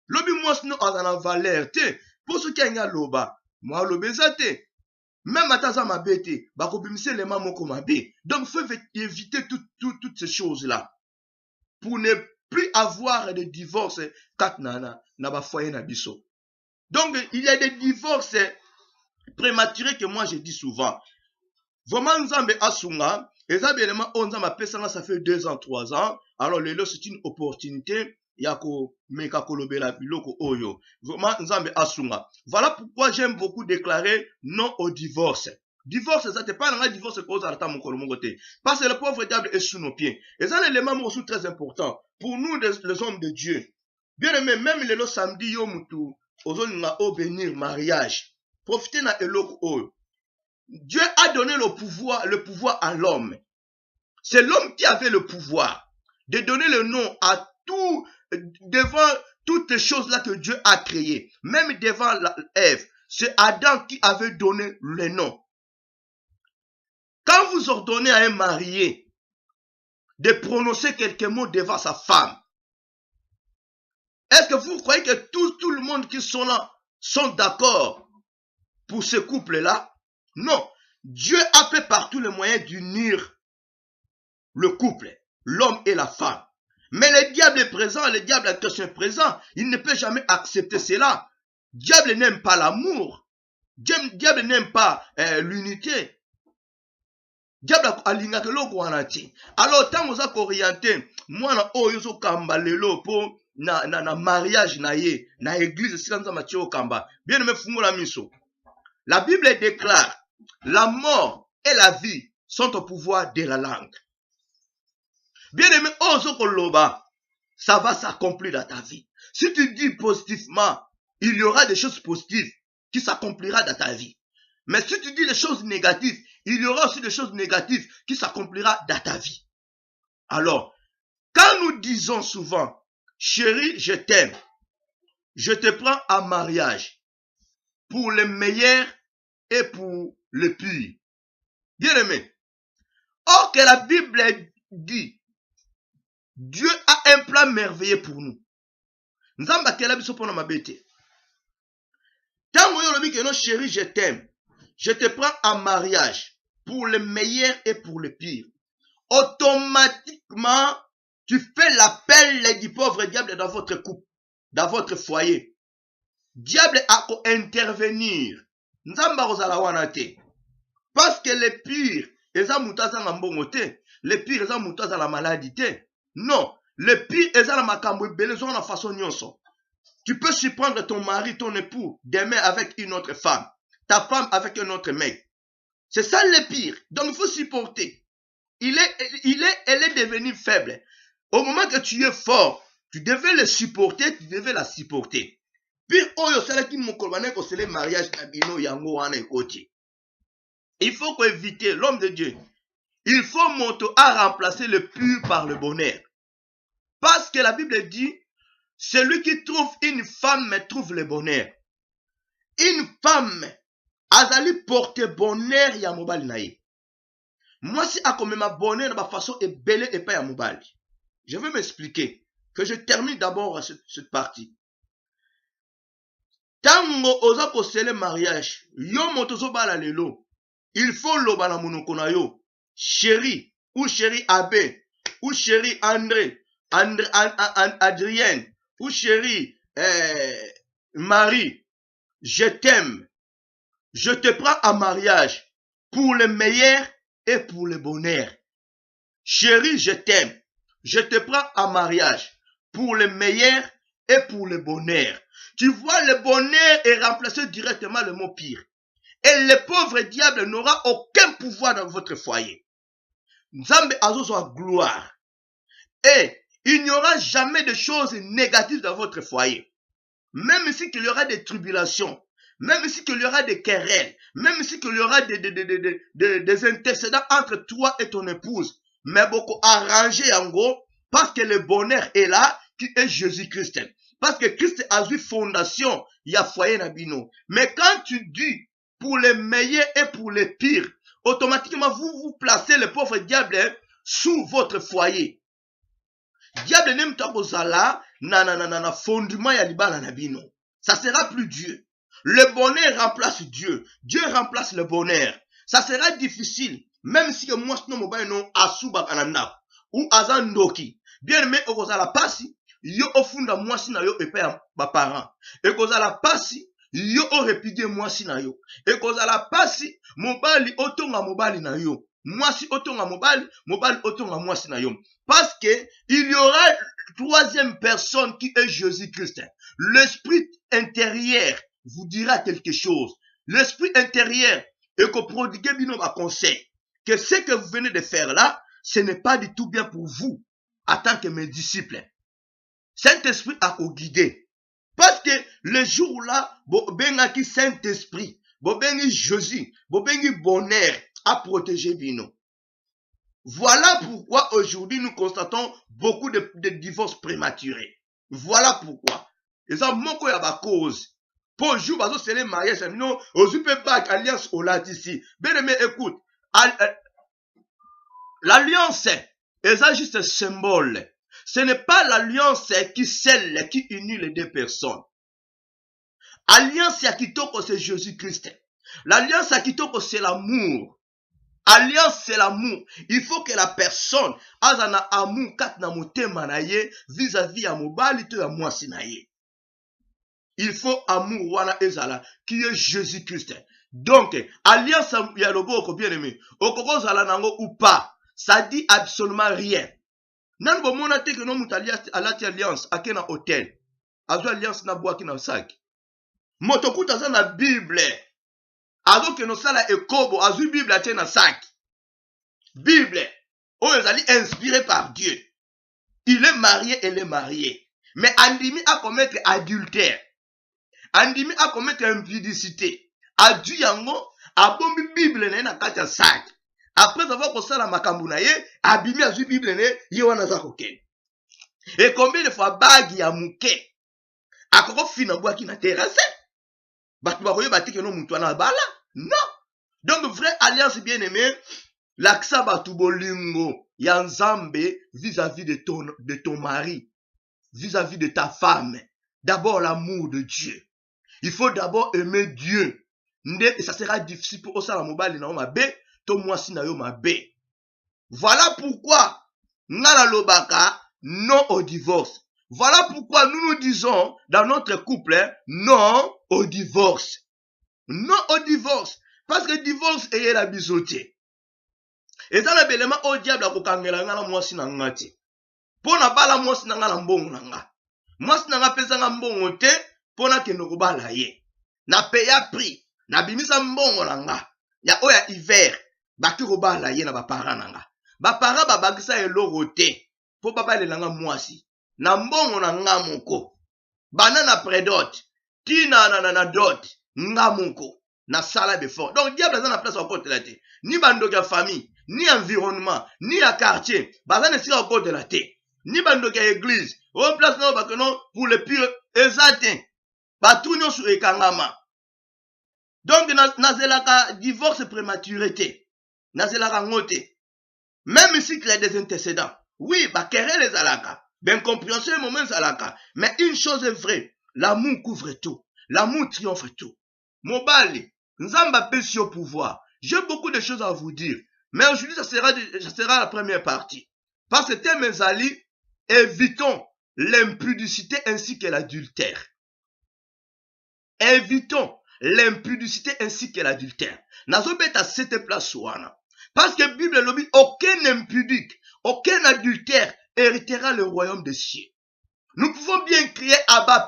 Lobi mwasi no azana valeur te, pour ce qui a loba, moi lobeza te. Même à taza mabete, ba ko bimise les mamans comme mabe. Donc faut éviter toutes ces choses-là pour ne plus avoir de divorce kat nana na ba foyer na biso. Donc il y a des divorces prématuré que moi je dis souvent. Vraiment, Nzambe Asunga, et ça bien Nzambe Pesanga, ça fait 2 ans, 3 ans. Alors, le c'est une opportunité. Yako meka kolobela biloko oyo. Vraiment, Nzambe Asunga. Voilà pourquoi j'aime beaucoup déclarer non au divorce. Divorce, ça n'est pas un divorce cause à la mon côté. Parce que le pauvre diable est sous nos pieds. Et ça, l'élément aussi très important. Pour nous, les hommes de Dieu. Bien aimé, même le samedi, yo mutu, ozoni nga o bénir mariage. Profitez na eloko oyo. Dieu a donné le pouvoir à l'homme. C'est l'homme qui avait le pouvoir de donner le nom à tout, devant toutes les choses là que Dieu a créées. Même devant Ève. C'est Adam qui avait donné le nom. Quand vous ordonnez à un marié de prononcer quelques mots devant sa femme, est-ce que vous croyez que tout le monde qui sont là sont d'accord pour ce couple-là? Non. Dieu a fait par tous les moyens d'unir le couple, l'homme et la femme. Mais le diable est présent, le diable est présent. Il ne peut jamais accepter cela. Diable n'aime pas l'amour. Diable n'aime pas l'unité. Diable alinga ke loko wanati. Alors, tant vous avez orienté, moi na oyo kamba lelo po na mariage na ye, na église silanza matio kamba. Bien aimé fungola miso. La Bible déclare, la mort et la vie sont au pouvoir de la langue. Bien aimé, ozo koloba, ça va s'accomplir dans ta vie. Si tu dis positivement, il y aura des choses positives qui s'accomplira dans ta vie. Mais si tu dis des choses négatives, il y aura aussi des choses négatives qui s'accomplira dans ta vie. Alors, quand nous disons souvent, chérie, je t'aime, je te prends en mariage, pour le meilleur et pour le pire. Bien aimé. Or que la Bible dit, Dieu a un plan merveilleux pour nous. Nzamba kela biso pona mabete. Tango yo lobi que non chérie, je t'aime. Je te prends en mariage pour le meilleur et pour le pire. Automatiquement, tu fais l'appel du pauvre diable dans votre couple, dans votre foyer. Diable a intervenir. Nzamba rozala wana te. Parce que le pire, eza mutaza na mbongo te. Le pire, eza mutaza la maladie te. Non. Le pire, eza la makambo ebele zo na façon nyonso. Tu peux surprendre ton mari, ton époux, demain avec une autre femme. Ta femme avec un autre mec. C'est ça le pire. Donc il faut supporter. Elle est devenue faible. Au moment que tu es fort, tu devais le supporter, tu devais la supporter. Puis, oyo salaki mokolbane ko sele mariage na bino yango wana ekoti. Il faut éviter l'homme de Dieu. Il faut monter à remplacer le pur par le bonheur. Parce que la Bible dit, celui qui trouve une femme trouve le bonheur. Une femme azali porte bonheur ya mobali na ye. Moi si akomema bonheur na façon ebele et pas ya mobali. Je vais m'expliquer. Que je termine d'abord cette partie. Tango oza kosele mariage, yo motozo bala lelo. Il faut loba na monoko na yo. Chérie ou chérie Abbé ou chérie André, Adrienne ou chérie Marie. Je t'aime. Je te prends en mariage pour le meilleur et pour le bonheur. Chérie, je t'aime. Je te prends en mariage pour le meilleur et pour le bonheur. Tu vois, le bonheur est remplacé directement le mot pire. Et le pauvre diable n'aura aucun pouvoir dans votre foyer. Nzambe azozwa gloire. Et il n'y aura jamais de choses négatives dans votre foyer. Même si il y aura des tribulations, même si il y aura des querelles, même si il y aura des intercédents entre toi et ton épouse, mais beaucoup arrangé en gros, parce que le bonheur est là, qui est Jésus-Christ. Parce que Christ a eu fondation, il y a foyer nabino. Mais quand tu dis pour les meilleurs et pour les pires, automatiquement vous placez le pauvre diable sous votre foyer. Diable n'aime pas kozala na fondement ya libala nabino. Ça sera plus Dieu. Le bonheur remplace Dieu. Dieu remplace le bonheur. Ça sera difficile, même si moi sinon mobile non asuba kanana ou azandoki. Bien aimé okozala pasi. Yo ofunda mwasi na yo epe ya baparent. Ekozala pasi, yo o repudie mwasi na yo. Ekozala pasi, mobali otonga mobali na yo. Mwasi otonga mobali, mobali otonga mwasi na yo. Parce que il y aura troisième personne qui est Jésus-Christ. L'esprit intérieur vous dira quelque chose. L'esprit intérieur et que prodiguer bino ma conseil. Que ce que vous venez de faire là, ce n'est pas du tout bien pour vous, en tant que mes disciples. Saint-Esprit a guidé. Parce que le jour-là, Bengaki Saint-Esprit, Bengi Jésus, Bengi bonheur a protégé Bino. Voilà pourquoi aujourd'hui nous constatons beaucoup de divorces prématurés. Voilà pourquoi. Et ça, mon quoi y a ma cause. Pour jour, parce que c'est les mariages, non, aujourd'hui, pas alliance au lat ici. Bien aimé, écoute, l'alliance, c'est ça juste un symbole. Ce n'est pas l'alliance qui scelle, qui unit les deux personnes. Alliance à Kitoko, c'est Jésus-Christ. L'alliance à Kitoko, c'est l'amour. Alliance, c'est l'amour. Il faut que la personne ait un amour vis-à-vis à mobali to ya mwasi na ye. Il faut amour wana ezala qui est Jésus-Christ. Donc, alliance ya loboko bien aimé. Okoko zala nango ou pas, ça dit absolument rien. Nan bo mona te que non mutalia alati alliance akena hôtel. Azo alliance na boaki na sac. Motokuta za na Bible. Azo que no sala ekobo azu Bible atie na sac. Bible. Oh ezali inspiré par Dieu. Il est marié, elle est mariée. Mais andimi a commettre adultère. Andimi a commettre impudicité. Adu yango abombi Bible na kati ya sac. Après avoir posé la makambu na ye, abimi azu Bible ne ye wana za kokene. Et combien de fois bagi ya muke akoko fina bwaki na terrasse? Batu bakoye batike no mutu na bala? Non. Donc vraie alliance bien aimé, l'accent batu bolingo ya nzambe vis-à-vis de ton mari, vis-à-vis de ta femme. D'abord l'amour de Dieu. Il faut d'abord aimer Dieu. Et ça sera difficile pour osala mobali na mabe. Voilà pourquoi Ngala Lobaka non au divorce. Voilà pourquoi nous nous disons dans notre couple non au divorce. Non au divorce. Parce que le divorce est la bisoté. Et ça l'élément au diable à kokangela ngala mwasi na ngati. Pona bala mwasi na ngala mbongo na nga. Mwasi na nga pesa nga mbongo te pona ke no bala ye. Na peya prix. Na bimisa mbongo na nga. Ya oya hiver. Baki robala ye na bapara nanga. Bapara babakisa eloko te. Po papa lelanga mwasi. Na mbongo na nga moko. Banana predot. Tina na dot. Nga moko. Na sala befort. Donc diable na place au côté la te. Ni bando ya famille, ni environnement, ni ya quartier. Bazana sira au côté la te. Ni bando ya église. Au place na bakono pour le pire exact. Batunyo sur ekangama. Donc nazelaka divorce prématuré. Nazelaka ngote. Même si il y a des antécédents. Oui, bah querer les alaka. Ben compréhension un moment alaka. Mais une chose est vraie. L'amour couvre tout. L'amour triomphe tout. Mobali, Nzamba pèse au pouvoir. J'ai beaucoup de choses à vous dire. Mais aujourd'hui, ça sera la première partie. Parce que thème mes alliés, évitons l'impudicité ainsi que l'adultère. Évitons l'impudicité ainsi que l'adultère. Nazobet à cette place ouana. Parce que la Bible le dit, aucun impudique, aucun adultère héritera le royaume des cieux. Nous pouvons bien crier Abba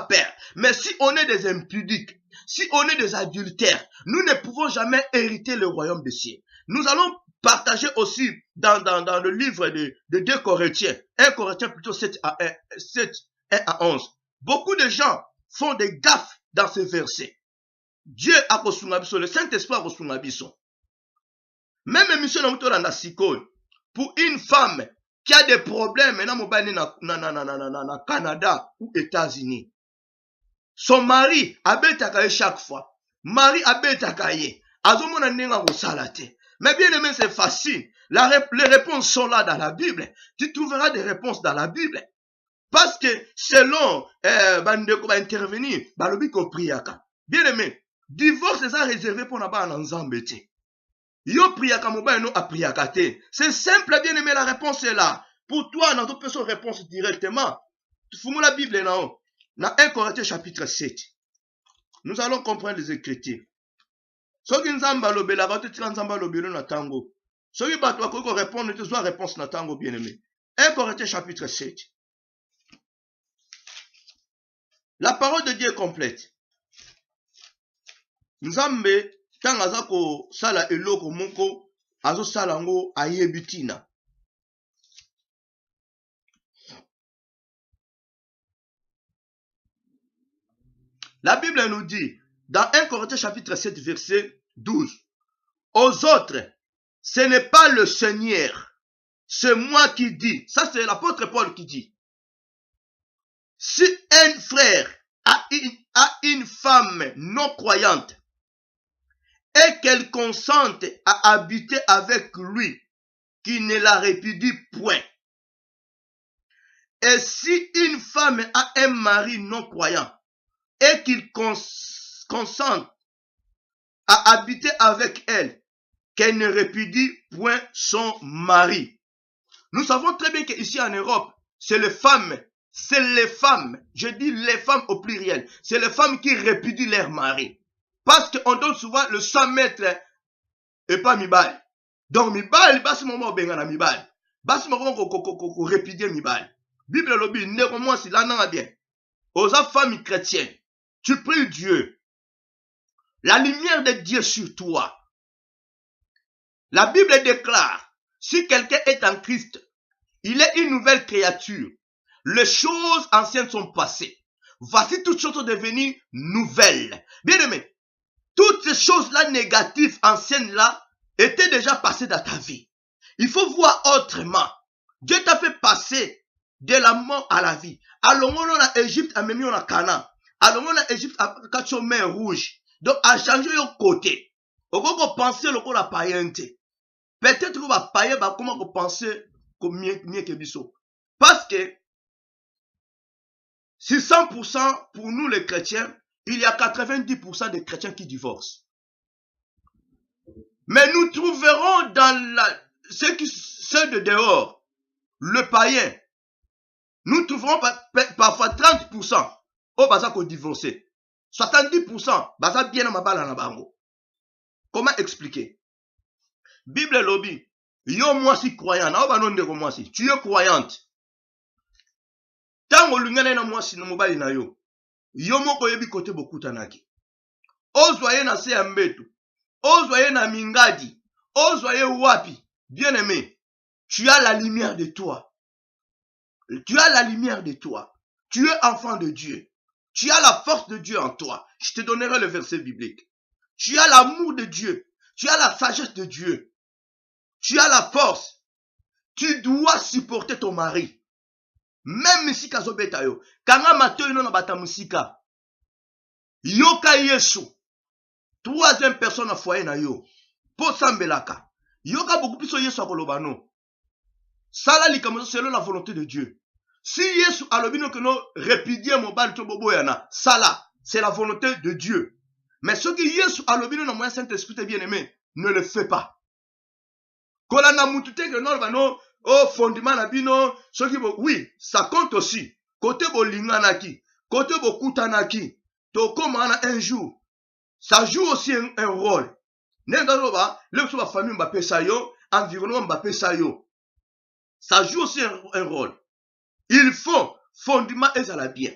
Père, mais si on est des impudiques, si on est des adultères, nous ne pouvons jamais hériter le royaume des cieux. Nous allons partager aussi dans le livre de 2 Corinthiens, 1 Corinthiens plutôt 7 à 11. Beaucoup de gens font des gaffes dans ces versets. Dieu a kosunga biso, le Saint-Esprit a kosunga biso. Même monsieur pour une femme qui a des problèmes na Canada ou États-Unis, son mari abetaka chaque fois. Mari abetaka ye. Azomona nenga kosala te. Mais bien aimé, c'est facile. Les réponses sont là dans la Bible. Tu trouveras des réponses dans la Bible. Parce que selon bandeko va intervenir, balobi ko priaka. Bien aimé, divorce est réservé pour naba na nzambe te. Yo priaka mobile no a priaka te. C'est simple, bien aimé, la réponse est là. Pour toi, dans toute personne réponse directement. Tu fous la Bible là haut. Dans 1 Corinthiens chapitre 7. Nous allons comprendre les Écritures. Soki nzamba lobela ba te tika nzamba lobelo na tango. Soki bato ko répondre te soit réponse na tango, bien aimé. 1 Corinthiens chapitre 7. La parole de Dieu est complète. Nzambe tanga zako sala eloko moko azo sala ngo ayebitina. La Bible nous dit dans 1 Corinthiens chapitre 7 verset 12. Aux autres, ce n'est pas le Seigneur, c'est moi qui dis. Ça c'est l'apôtre Paul qui dit. Si un frère a une femme non croyante et qu'elle consente à habiter avec lui, qui ne la répudie point. Et si une femme a un mari non croyant et qu'il consente à habiter avec elle, qu'elle ne répudie point son mari. Nous savons très bien qu'ici en Europe, c'est les femmes, je dis les femmes au pluriel, c'est les femmes qui répudient leur mari. Parce qu'on donne souvent le 100 mètres et pas mibali. Donc mibali, basi moment bengana mibali. Basi moment ko répudier mibali. Bible lobby, ne moi si là n'a bien. Aux femmes chrétiennes, tu pries Dieu. La lumière de Dieu sur toi. La Bible déclare, si quelqu'un est en Christ, il est une nouvelle créature. Les choses anciennes sont passées. Voici toutes choses sont devenues nouvelles. Bien aimé, toutes ces choses-là négatives, anciennes-là, étaient déjà passées dans ta vie. Il faut voir autrement. Dieu t'a fait passer de la mort à la vie. Alors, on a Égypte, à même on a Canaan. Alors, on a Égypte, à quatre mer rouge. Donc, à changer de côté. On va penser le la païenté. Peut-être qu'on va payer, comment on penser comme mieux que biso. Parce que, si 100% pour nous les chrétiens, il y a 90% des chrétiens qui divorcent. Mais nous trouverons dans ceux de dehors, le païen, nous trouverons parfois 30% au bazar qu'on divorcé. 70% bazar bien à ma balle en bango. Comment expliquer? Bible lobby, yo moi si croyant, na ba non de moi si, tu es croyante. Tango lungana na moi si no mobile na yo. Yo moko yebi kote bokutanaki. Ozwaye na se ya mbetu. Ozwaye na mingadi. Ozwaye wapi. Bien aimé, tu as la lumière de toi. Tu as la lumière de toi. Tu es enfant de Dieu. Tu as la force de Dieu en toi. Je te donnerai le verset biblique. Tu as l'amour de Dieu. Tu as la sagesse de Dieu. Tu as la force. Tu dois supporter ton mari. Même musika zobeta yo. Kanga mato ino na bata musika. Yoka Yesu. Troisième personne à foyer na yo. Po sambelaka. Yoka beaucoup plus Yesu akolobano. Sala likamoso selon la volonté de Dieu. Si Yesu alobino que no répudier mon bal to bobo yana. Sala, c'est la volonté de Dieu. Mais ce que Yesu alobino na moyen Saint-Esprit bien aimé, ne le fait pas. Kolana mutute que non bano au fondement na bino, ce qui oui, ça compte aussi. Côté bolinganaki, côté bokutanaki, to comme un jour, ça joue aussi un rôle. Nengaroba, le sur la famille Mbappé Sayo, environnement Mbappé Sayo. Ça joue aussi un rôle. Il faut fondement est à la bien.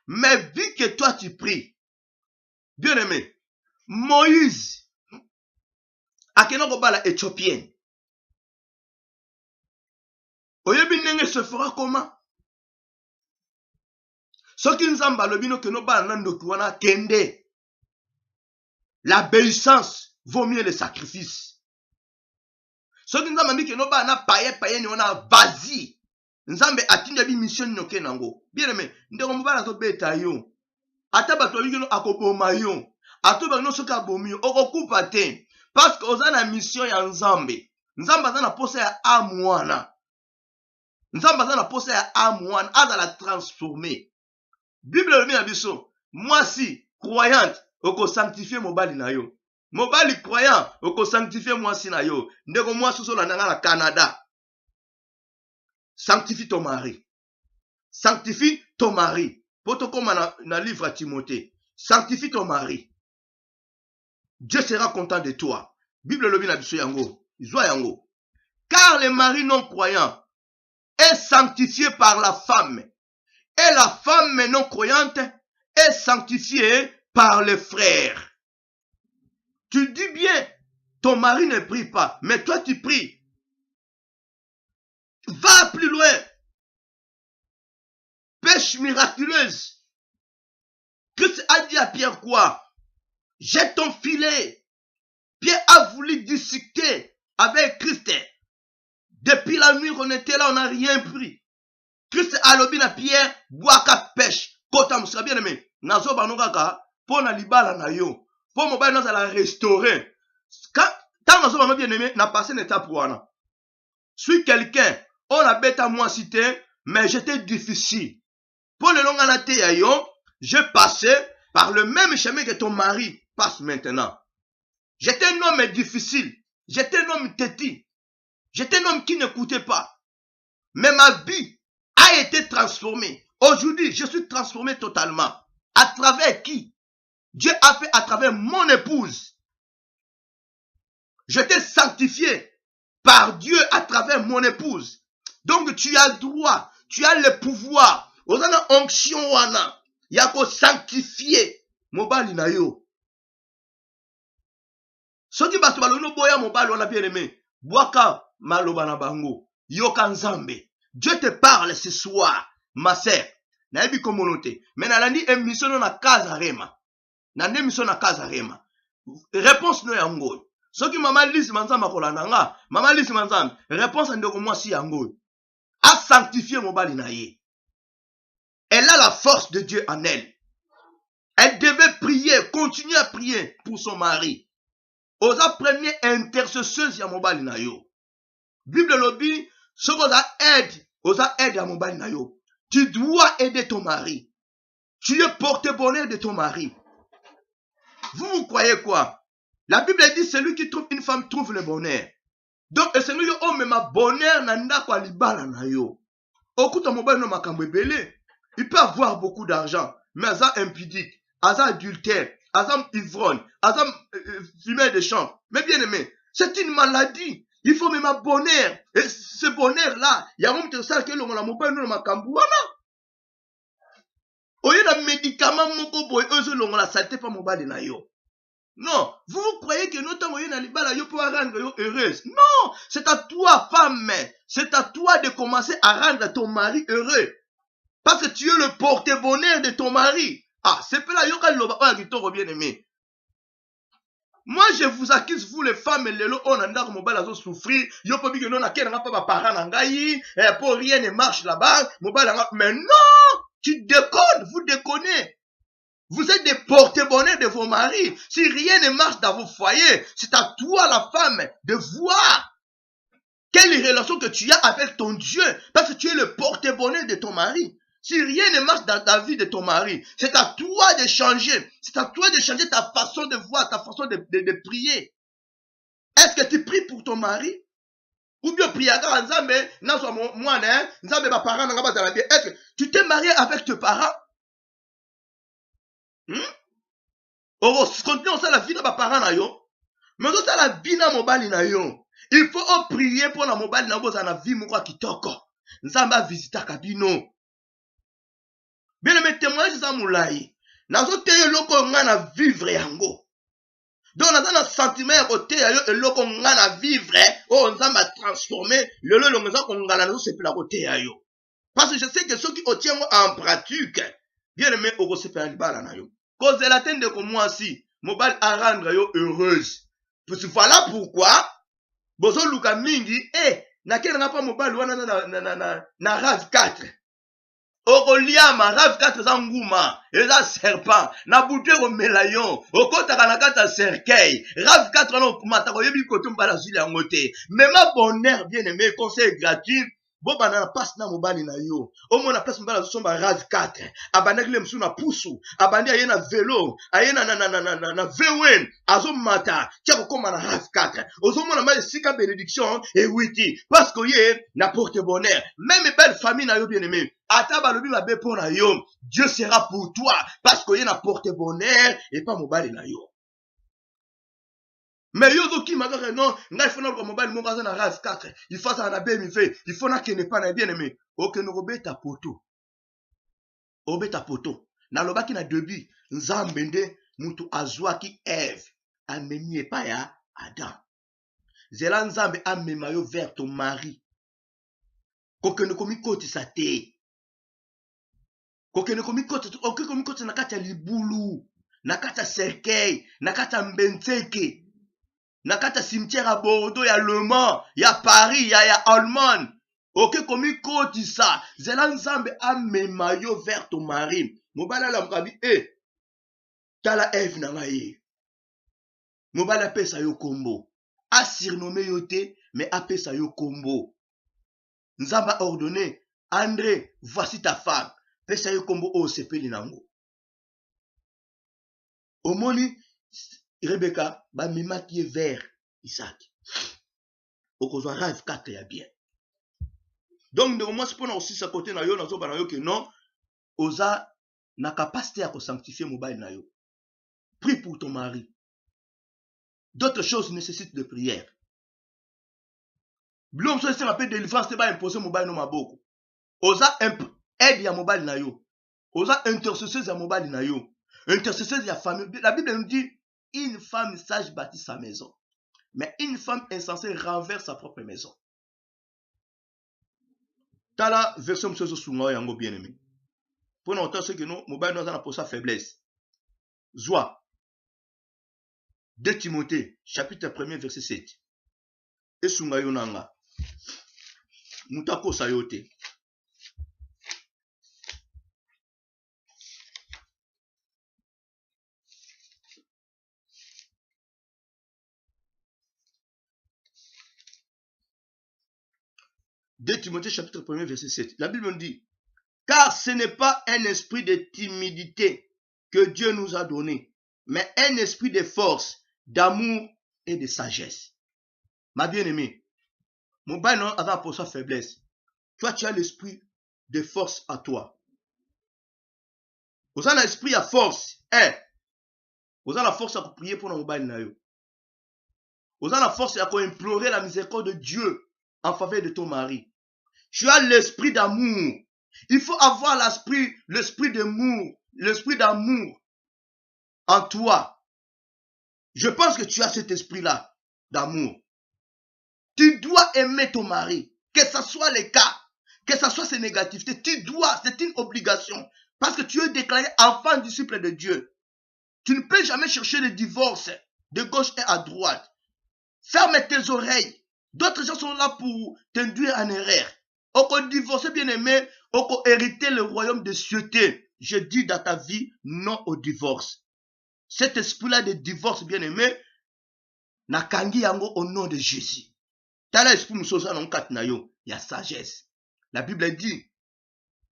Mais vu que toi tu pries, bien aimé, Moïse, akenoko bala éthiopienne. Oyebi ndenge se fera comment? Soki nzamba lobino ke no bala nando tuwana kende. L'obéissance vaut mieux le sacrifice. Soki nzamba mbi ke no bala na paye ni wana vas-y. Nzambe atinda bi mission nyoke nango. Bien aimé, ndeko mobala to beta yo. Ata bato bino akoboma yo. Ato ba no soka bomi yo okokupa te. Parce que oza na mission ya Nzambe. Nzamba za na posa ya amwana. Nzamba za na posa ya amwana aza la transformer. Bible le na biso. Moi si croyante oko sanctifier mobali na yo. Mobali croyant oko sanctifier moi si na yo. Ndeko moi soso la nanga na Canada. Sanctifie ton mari. Sanctifie ton mari. Poto comme na livre à Timothée. Sanctifie ton mari. Dieu sera content de toi. Bible le na biso yango. Izwa yango. Car le mari non croyant est sanctifié par la femme. Et la femme non croyante est sanctifiée par les frères. Tu dis bien, ton mari ne prie pas, mais toi tu pries. Va plus loin. Pêche miraculeuse. Christ a dit à Pierre quoi? Jette ton filet. Pierre a voulu discuter avec Christ. Depuis la nuit on était là, on n'a rien pris. Christ a lobi na Pierre, boaka pêche. Kota moussa bien aimé. Nazo banokaka, po na libala na yo. Po mobile nazo la restaurer. Tant nazo banok bien aimé, na passé une étape wana. Suis quelqu'un, on a bête à moi cité, mais j'étais difficile. Pour le long à ya yo, j'ai passé par le même chemin que ton mari passe maintenant. J'étais un homme difficile. J'étais un homme têtu. J'étais un homme qui n'écoutait pas. Mais ma vie a été transformée. Aujourd'hui, je suis transformé totalement. À travers qui? Dieu a fait à travers mon épouse. J'étais sanctifié par Dieu à travers mon épouse. Donc tu as le droit, tu as le pouvoir. Ozana onction wana, yako sanctifier mobali na yo. Soki bato balono boya mobali wana bien aimé, boaka maloba na bango, yoka nzambe. Dieu te parle ce soir, ma sœur. Na yebi komonote. Mais na landi émission na casa rema. Na émission na casa rema. Réponse no yango. Soki mama Lise manzamba kolanda nga, mama Lise manzamba, réponse ndeko moi si yango. A sanctifier mobali na ye. Elle a la force de Dieu en elle. Elle devait prier, continuer à prier pour son mari. Osa première intercesseuse ya mobali na yo. Bible lobby, ce osa aide à mobali na yo. Tu dois aider ton mari. Tu es porte-bonheur de ton mari. Vous croyez quoi? La Bible dit celui qui trouve une femme trouve le bonheur. Donc, c'est nous homme ma bonheur nanda kwa libala na yo. Okuta mobali no makambo ebele. Il peut avoir beaucoup d'argent, mais asa impudique, asa adultère, asa ivrogne, asa fumeur de champ. Mais bien aimé, c'est une maladie. Il faut même un bonheur. Et ce bonheur-là, il y a un moment de ça que l'on a mobile no makambo wana. Oye na médicament moko boy eux l'on la saleté pas mobile na yo. Non, vous croyez que nous t'envoyons dans les balles pour rendre yo heureuse. Non, c'est à toi femme, c'est à toi de commencer à rendre ton mari heureux. Parce que tu es le porte-bonheur de ton mari. Ah, c'est pas là yo quand loba qui t'ont bien aimé. Moi je vous accuse vous les femmes les lo on anda comme mobile azo souffrir, yo pas que non na kena pas parents nangai, pour rien ne marche là-bas, mobile mais non, tu déconnes, vous déconnez. Vous êtes des porte-bonheur de vos maris. Si rien ne marche dans vos foyers, c'est à toi, la femme, de voir quelle relation que tu as avec ton Dieu. Parce que tu es le porte-bonheur de ton mari. Si rien ne marche dans la vie de ton mari, c'est à toi de changer. C'est à toi de changer ta façon de voir, ta façon de prier. Est-ce que tu pries pour ton mari? Ou bien prier à Nzambe, Nzambe ba parents nga ba bien. Est-ce que tu t'es marié avec tes parents? On continue ça la vie de ma parent na yo. Mais ça la vie na mobali na yo. Il faut prier pour la mobali na boza na vie moko kitoko. Nzamba visita kabino. Bien aimé, témoignage ça moulaï. Nazo te loko ngana vivre yango. Donc on a un sentiment à côté et loko ngana vivre oh on va transformer le longa qu'on ngana nous c'est plus la côté ayo. Parce que je sais que ceux qui obtiennent en pratique bien aimé au se faire libala na yo. Cause la tende comme moi si mobile à rendre yo heureuse. Parce que voilà pourquoi bozo luka mingi na kele nga pa mobile wana na RAV4. Okoliama RAV4 za nguma eza serpent na butu ko melayon okotaka na kata cercueil RAV4 no kumata ko yebi koto mbala zili yango te. Même bonheur bien aimé conseil gratuit bo bana na passe na mobali na yo omona place mbala zo somba RAV4 abandaki le msu na pusu abandi aye na vélo aye na VW azo mata tia ko koma na RAV4 ozomona ma sika bénédiction et witi parce que ye na porte bonheur même belle famille na yo bien aimé ata balobi mabe pona yo Dieu sera pour toi parce que ye na porte bonheur et pas mobali na yo. Mais yo qui m'a dit non, il faut que mobile mon gars na RAV4, il faut ça na BMV, il faut na que ne pas na bien aimé. OK no robeta poto. Obeta poto. Na lobaki na debi, nzambe nde mutu azwaki Eve, amemi epa ya Adam. Zela nzambe amema yo vers ton mari. Kokene komi koti sa te. Kokene komi koti na kati ya libulu, na kati ya cercueil, na kati ya mbenzeke. Nakata cimetière à Bordeaux, ya Le Mans, ya Paris, ya Allemagne. Ok, komi koti sa. Zela nzambe amema yo vers ton mari. Mobala la mkabi, tala Eve na ngaye. Mobala pesa yo kombo. A surnommé yo te, mais a pesa yo kombo. Nzamba ordonné, André, voici ta femme. Pesa yo kombo o sepeli nango. Omoni, Rebecca, ba mima qui est vers Isaac. Okozwa RAV4 ya bien. Donc, de moi, c'est pour nous aussi sa côté na yo, na zo ba na yo que non, oza na capacité à sanctifier mobile na yo. Prie pour ton mari. D'autres choses nécessitent de prière. Blom so c'est un peu de délivrance, c'est pas imposer mobile no maboko. Oza aide ya mobile na yo. Oza intercesseuse ya mobile na yo. Intercesseuse ya famille. La Bible nous dit une femme sage bâtit sa maison, mais une femme insensée renverse sa propre maison. Tala version msoso sunga yango bien aimé. Pour nous entendre que nous mobile nous a pour sa faiblesse. Zoa 2 Timothée chapitre 1 verset 7. Et sunga yonanga. Mutako sayote. 2 Timothée chapitre 1 verset 7. La Bible nous dit, car ce n'est pas un esprit de timidité que Dieu nous a donné, mais un esprit de force, d'amour et de sagesse. Ma bien-aimée, mon bain non avant pour sa faiblesse. Toi, tu as l'esprit de force à toi. Vous avez l'esprit à force. Vous avez la force à prier pour nos bains. Vous avez la force à implorer la miséricorde de Dieu en faveur de ton mari. Tu as l'esprit d'amour. Il faut avoir l'esprit d'amour en toi. Je pense que tu as cet esprit-là d'amour. Tu dois aimer ton mari. Que ce soit les cas, que ce soit ses négativités, c'est une obligation. Parce que tu es déclaré enfant disciple de Dieu. Tu ne peux jamais chercher le divorce de gauche et à droite. Ferme tes oreilles. D'autres gens sont là pour t'induire en erreur. On peut divorcer, bien aimé, on peut hériter le royaume de cieuté. Je dis dans ta vie, non au divorce. Cet esprit-là de divorce, bien aimé, na kangi yango au nom de Jésus. Tala esprit musosa non kat na yo, il y a sagesse. La Bible dit,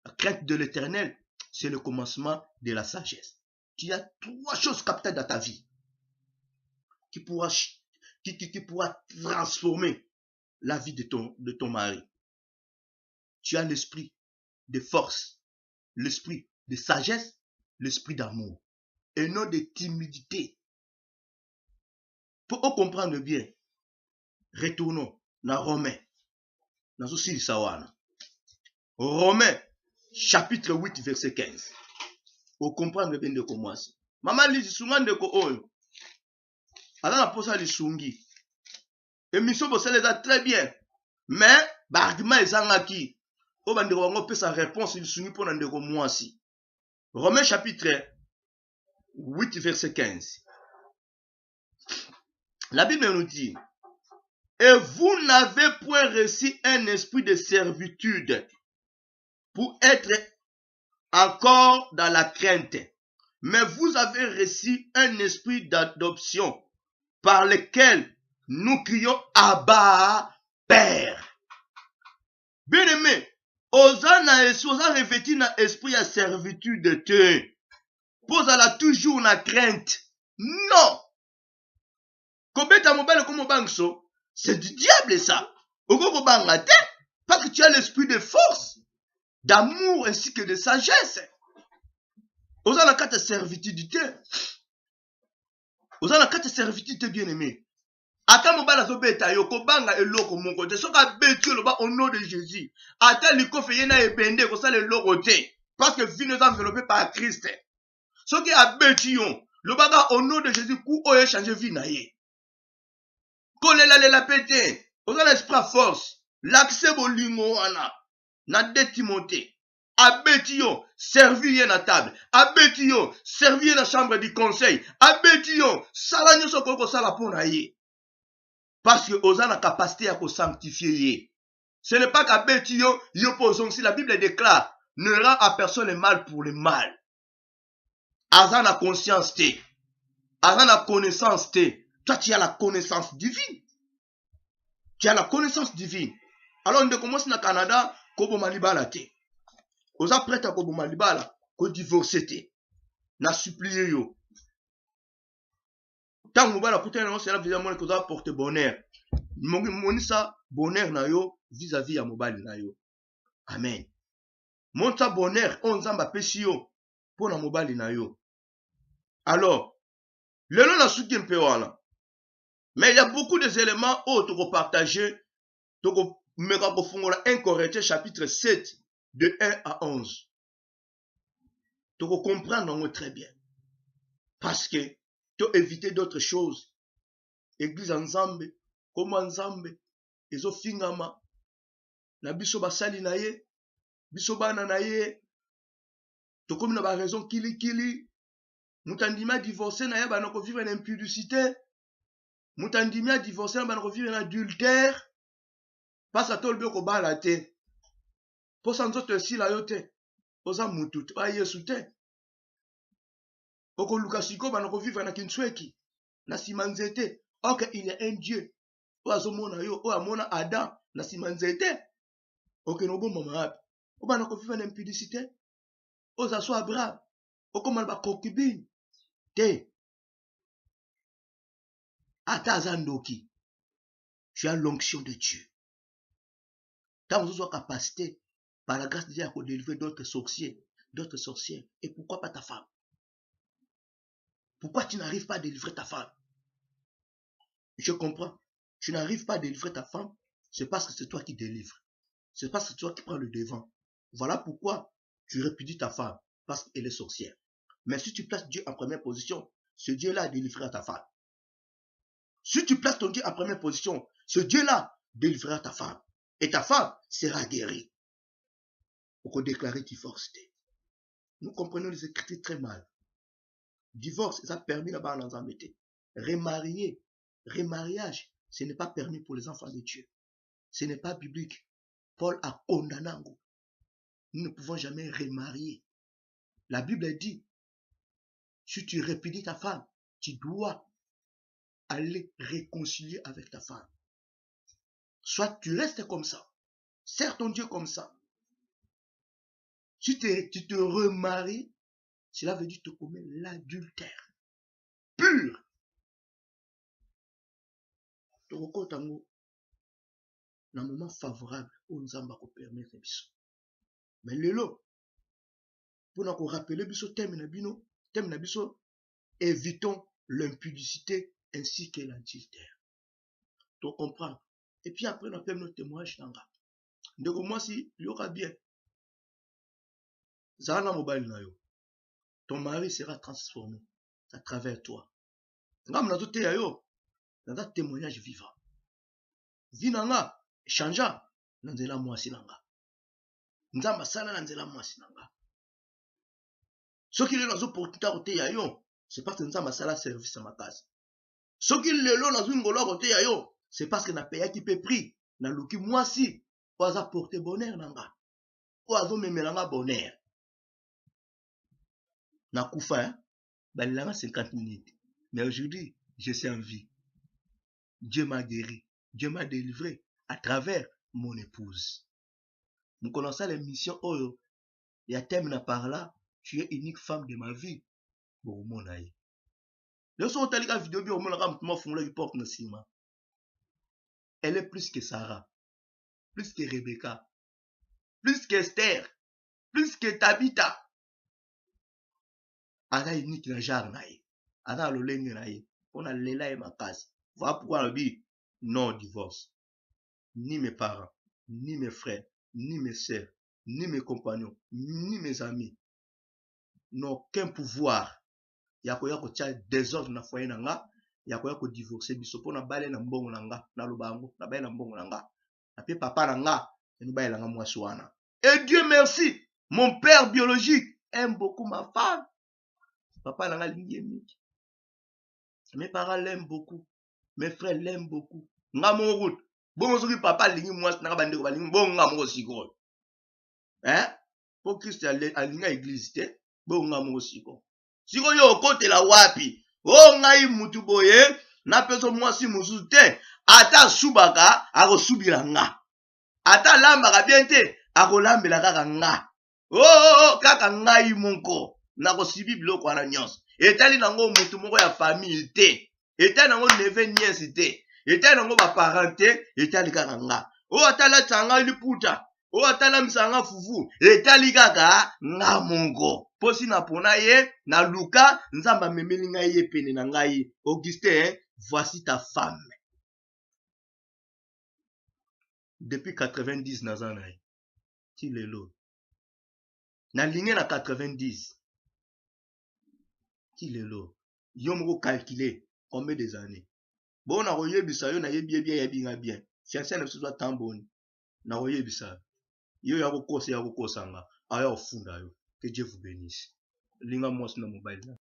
la crainte de l'Éternel, c'est le commencement de la sagesse. Il y a 3 choses capitales dans ta vie qui pourra transformer la vie de ton mari. Tu as l'esprit de force, l'esprit de sagesse, l'esprit d'amour, et non de timidité. Pour comprendre bien, retournons dans Romains. Dans ce Sawana. Romains, chapitre 8, verset 15. Vous comprenez bien de comment c'est. Maman lit souvent de ko. Alors la pose à l'issungi. Émission pour ça très bien. Mais, l'argument est qui. Au bandit on peut sa réponse l'issungi pour n'en dire moi aussi. Romains chapitre 8, verset 15. La Bible nous dit, et vous n'avez point reçu un esprit de servitude pour être encore dans la crainte, mais vous avez reçu un esprit d'adoption par lequel nous crions Abba, Père. Bien aimé, osa revêti na esprit de servitude te. Pose la toujours na crainte. Non. Kobeta mobile comme bangso, c'est du diable ça. Oko banga te, parce que tu as l'esprit de force, d'amour ainsi que de sagesse. Osa la carte servitude te. Osa la carte servitude bien aimé. Ata mobile zobeta yo kobanga eloko moko te. Soka beti lo ba au nom de Jésus. Ata likofe yena ebende ko sala eloko te. Parce que vie nous enveloppé par Christ. Ce qui a bêti yon, le baga au nom de Jésus, kou oye change vie na ye. Kole la pété, aux l'esprit force, l'accès bolingo wana, na de Timothée. A bêti yon, servi ye na table. A bêti yon, servi ye na chambre du conseil. A bêti yon, sala nyo soko ko sala po na ye. Parce que oza na capacité à ko sanctifier ye. Ce n'est pas qu'à bêti yon, yo posons si la Bible déclare, ne rend à personne le mal pour le mal. Aza na conscience te. Aza na connaissance te. Toi, tu as la connaissance divine. Tu as la connaissance divine. Alors, on commence na Canada, kobo malibala te. Oza prête à kobo malibala, ko divorcer te. Na supplier yo. Tant mobala koute na c'est la vis-à-vis que oza porter bonheur. Moni sa bonheur na yo vis-à-vis ya mobali na yo. Amen. Monta bonheur on nzamba pesi yo pour na mobali na yo. Alors, le nom n'a soutien peu wana. Mais il y a beaucoup d'éléments autres qu'on partage. Donc, on 1 Corinthiens chapitre 7, de 1 à 11. Donc, on comprend très bien. Parce que, tu as évité d'autres choses. Église ensemble, comme ensemble, ezo fingama, na biso basali na ye, biso bana na ye, to comme na ba raison kili. Moutandima divorcé na ya banoko vivre en impudicité. Moutandima divorcé na banoko vivre en adultère. Parce que tolbe ko bala te. Pour ça nzoto si la yote. Oza mutu ba yesu te. Oko lukasiko banoko vivre na kinsweki. Na simanzete. Ok, il y a un Dieu. Oazo mona yo, oa mona Adam na simanzete. Ok, no bon mama hapi. O banoko vivre en impudicité. Oza so Abraham. Oko malba concubine. Te. Atazandoki. Tu as l'onction de Dieu. Quand vous avez capacité, par la grâce de Dieu, à délivrer d'autres sorciers, d'autres sorcières. Et pourquoi pas ta femme? Pourquoi tu n'arrives pas à délivrer ta femme? Je comprends. Tu n'arrives pas à délivrer ta femme, c'est parce que c'est toi qui délivres. C'est parce que c'est toi qui prends le devant. Voilà pourquoi tu répudies ta femme, parce qu'elle est sorcière. Mais si tu places Dieu en première position, ce Dieu-là délivrera ta femme. Si tu places ton Dieu en première position, ce Dieu-là délivrera ta femme. Et ta femme sera guérie. Pour déclarer divorce. Nous comprenons les Écritures très mal. Divorce, ça permis là-bas dans un métier. Remarier, remariage, ce n'est pas permis pour les enfants de Dieu. Ce n'est pas biblique. Paul a condamné. Nous ne pouvons jamais remarier. La Bible dit, si tu répudies ta femme, tu dois aller réconcilier avec ta femme. Soit tu restes comme ça. Sers ton Dieu comme ça. Si tu te remaries, cela veut dire que tu commets l'adultère. Pur. Tu recomptes un mot. Dans un moment favorable, où nous allons permettre biso. Mais le lot, pour nous rappeler biso thème na biso, évitons l'impudicité ainsi que l'adultère. Tu comprends? Et puis après, on appelle notre témoignage. Donc moi, si il y aura bien. Zana mobile na yo. Ton mari sera transformé à travers toi. Ngam na zote ya yo. Dans un témoignage vivant. Vinanga changea na nzela mwasi nanga. Nzamba sala na nzela mwasi nanga. Soki lelo opportunité côté ya yo, c'est parce que nzamba sala service à ma case. Soki lelo na ngolo côté ya yo, c'est parce que na paya qui peut prix na luki mwasi pour apporter bonheur nanga. Pour azo memelanga bonheur. Na kufa hein, balanga 50 minutes. Mais aujourd'hui, je suis en vie. Dieu m'a guéri, Dieu m'a délivré à travers mon épouse. Nous connaissons l'émission Oyo. Et à terminer par là, tu es unique femme de ma vie. Bon, mon aïe. Le son talika vidéo bi on la m'a fondé porte na sima. Elle est plus que Sarah, plus que Rebecca, plus qu'Esther, plus que Tabitha. Ana unique na genre naïe. Ana lolenge naïe. On a lela et ma case. Voilà pourquoi on dit non divorce. Ni mes parents, ni mes frères, ni mes sœurs, ni mes compagnons, ni mes amis n'ont aucun pouvoir. Yakoya ko tia désordre na foyer nanga, yakoya ko divorcer biso pona bale na mbongo nanga, na lobango, na bale na mbongo nanga. Na pe papa nanga, nous baye langa mwasi wana. Et Dieu merci, mon père biologique aime beaucoup ma femme. Papa nanga lingi mingi. Mes parents l'aiment beaucoup. Mes frères l'aiment beaucoup. Nga mon route. Bon soki papa lingi mwasi nanga bandeko balingi bon nga mo siko. Hein? Pour Christ alinga église te, bon nga mo siko. Siko yo kote la wapi. O ngai mutu boye na peso mwasi mususu te. Ata subaka akosubila nga. Ata lambaka bien te akolambela kaka nga. Oh kaka ngai monko nakosibi biloko wana nyonso. Etali nango mutu moko ya famille te. Etali nango neve nièce te. Etali nango ba parent te. Etali kaka nga. O atala tanga liputa. O atala misanga fufu. Etali kaka nga mongo. Posi na pona ye na luka nzamba memeli ngai ye pene na ngai. Augustin, voici ta femme. Depuis 90 nazanaï. Ti lelo. Na ligne na 90. Ti lelo. Yo moko calculer combien des années. Bon na royebisa yo na yebi bien yebinga bien. Fiancé na soit tamboni. Na royebisa. Yo ya kokosa nga. Aya ofunda yo. Que Dieu vous bénisse. Linga mwasi na mobile.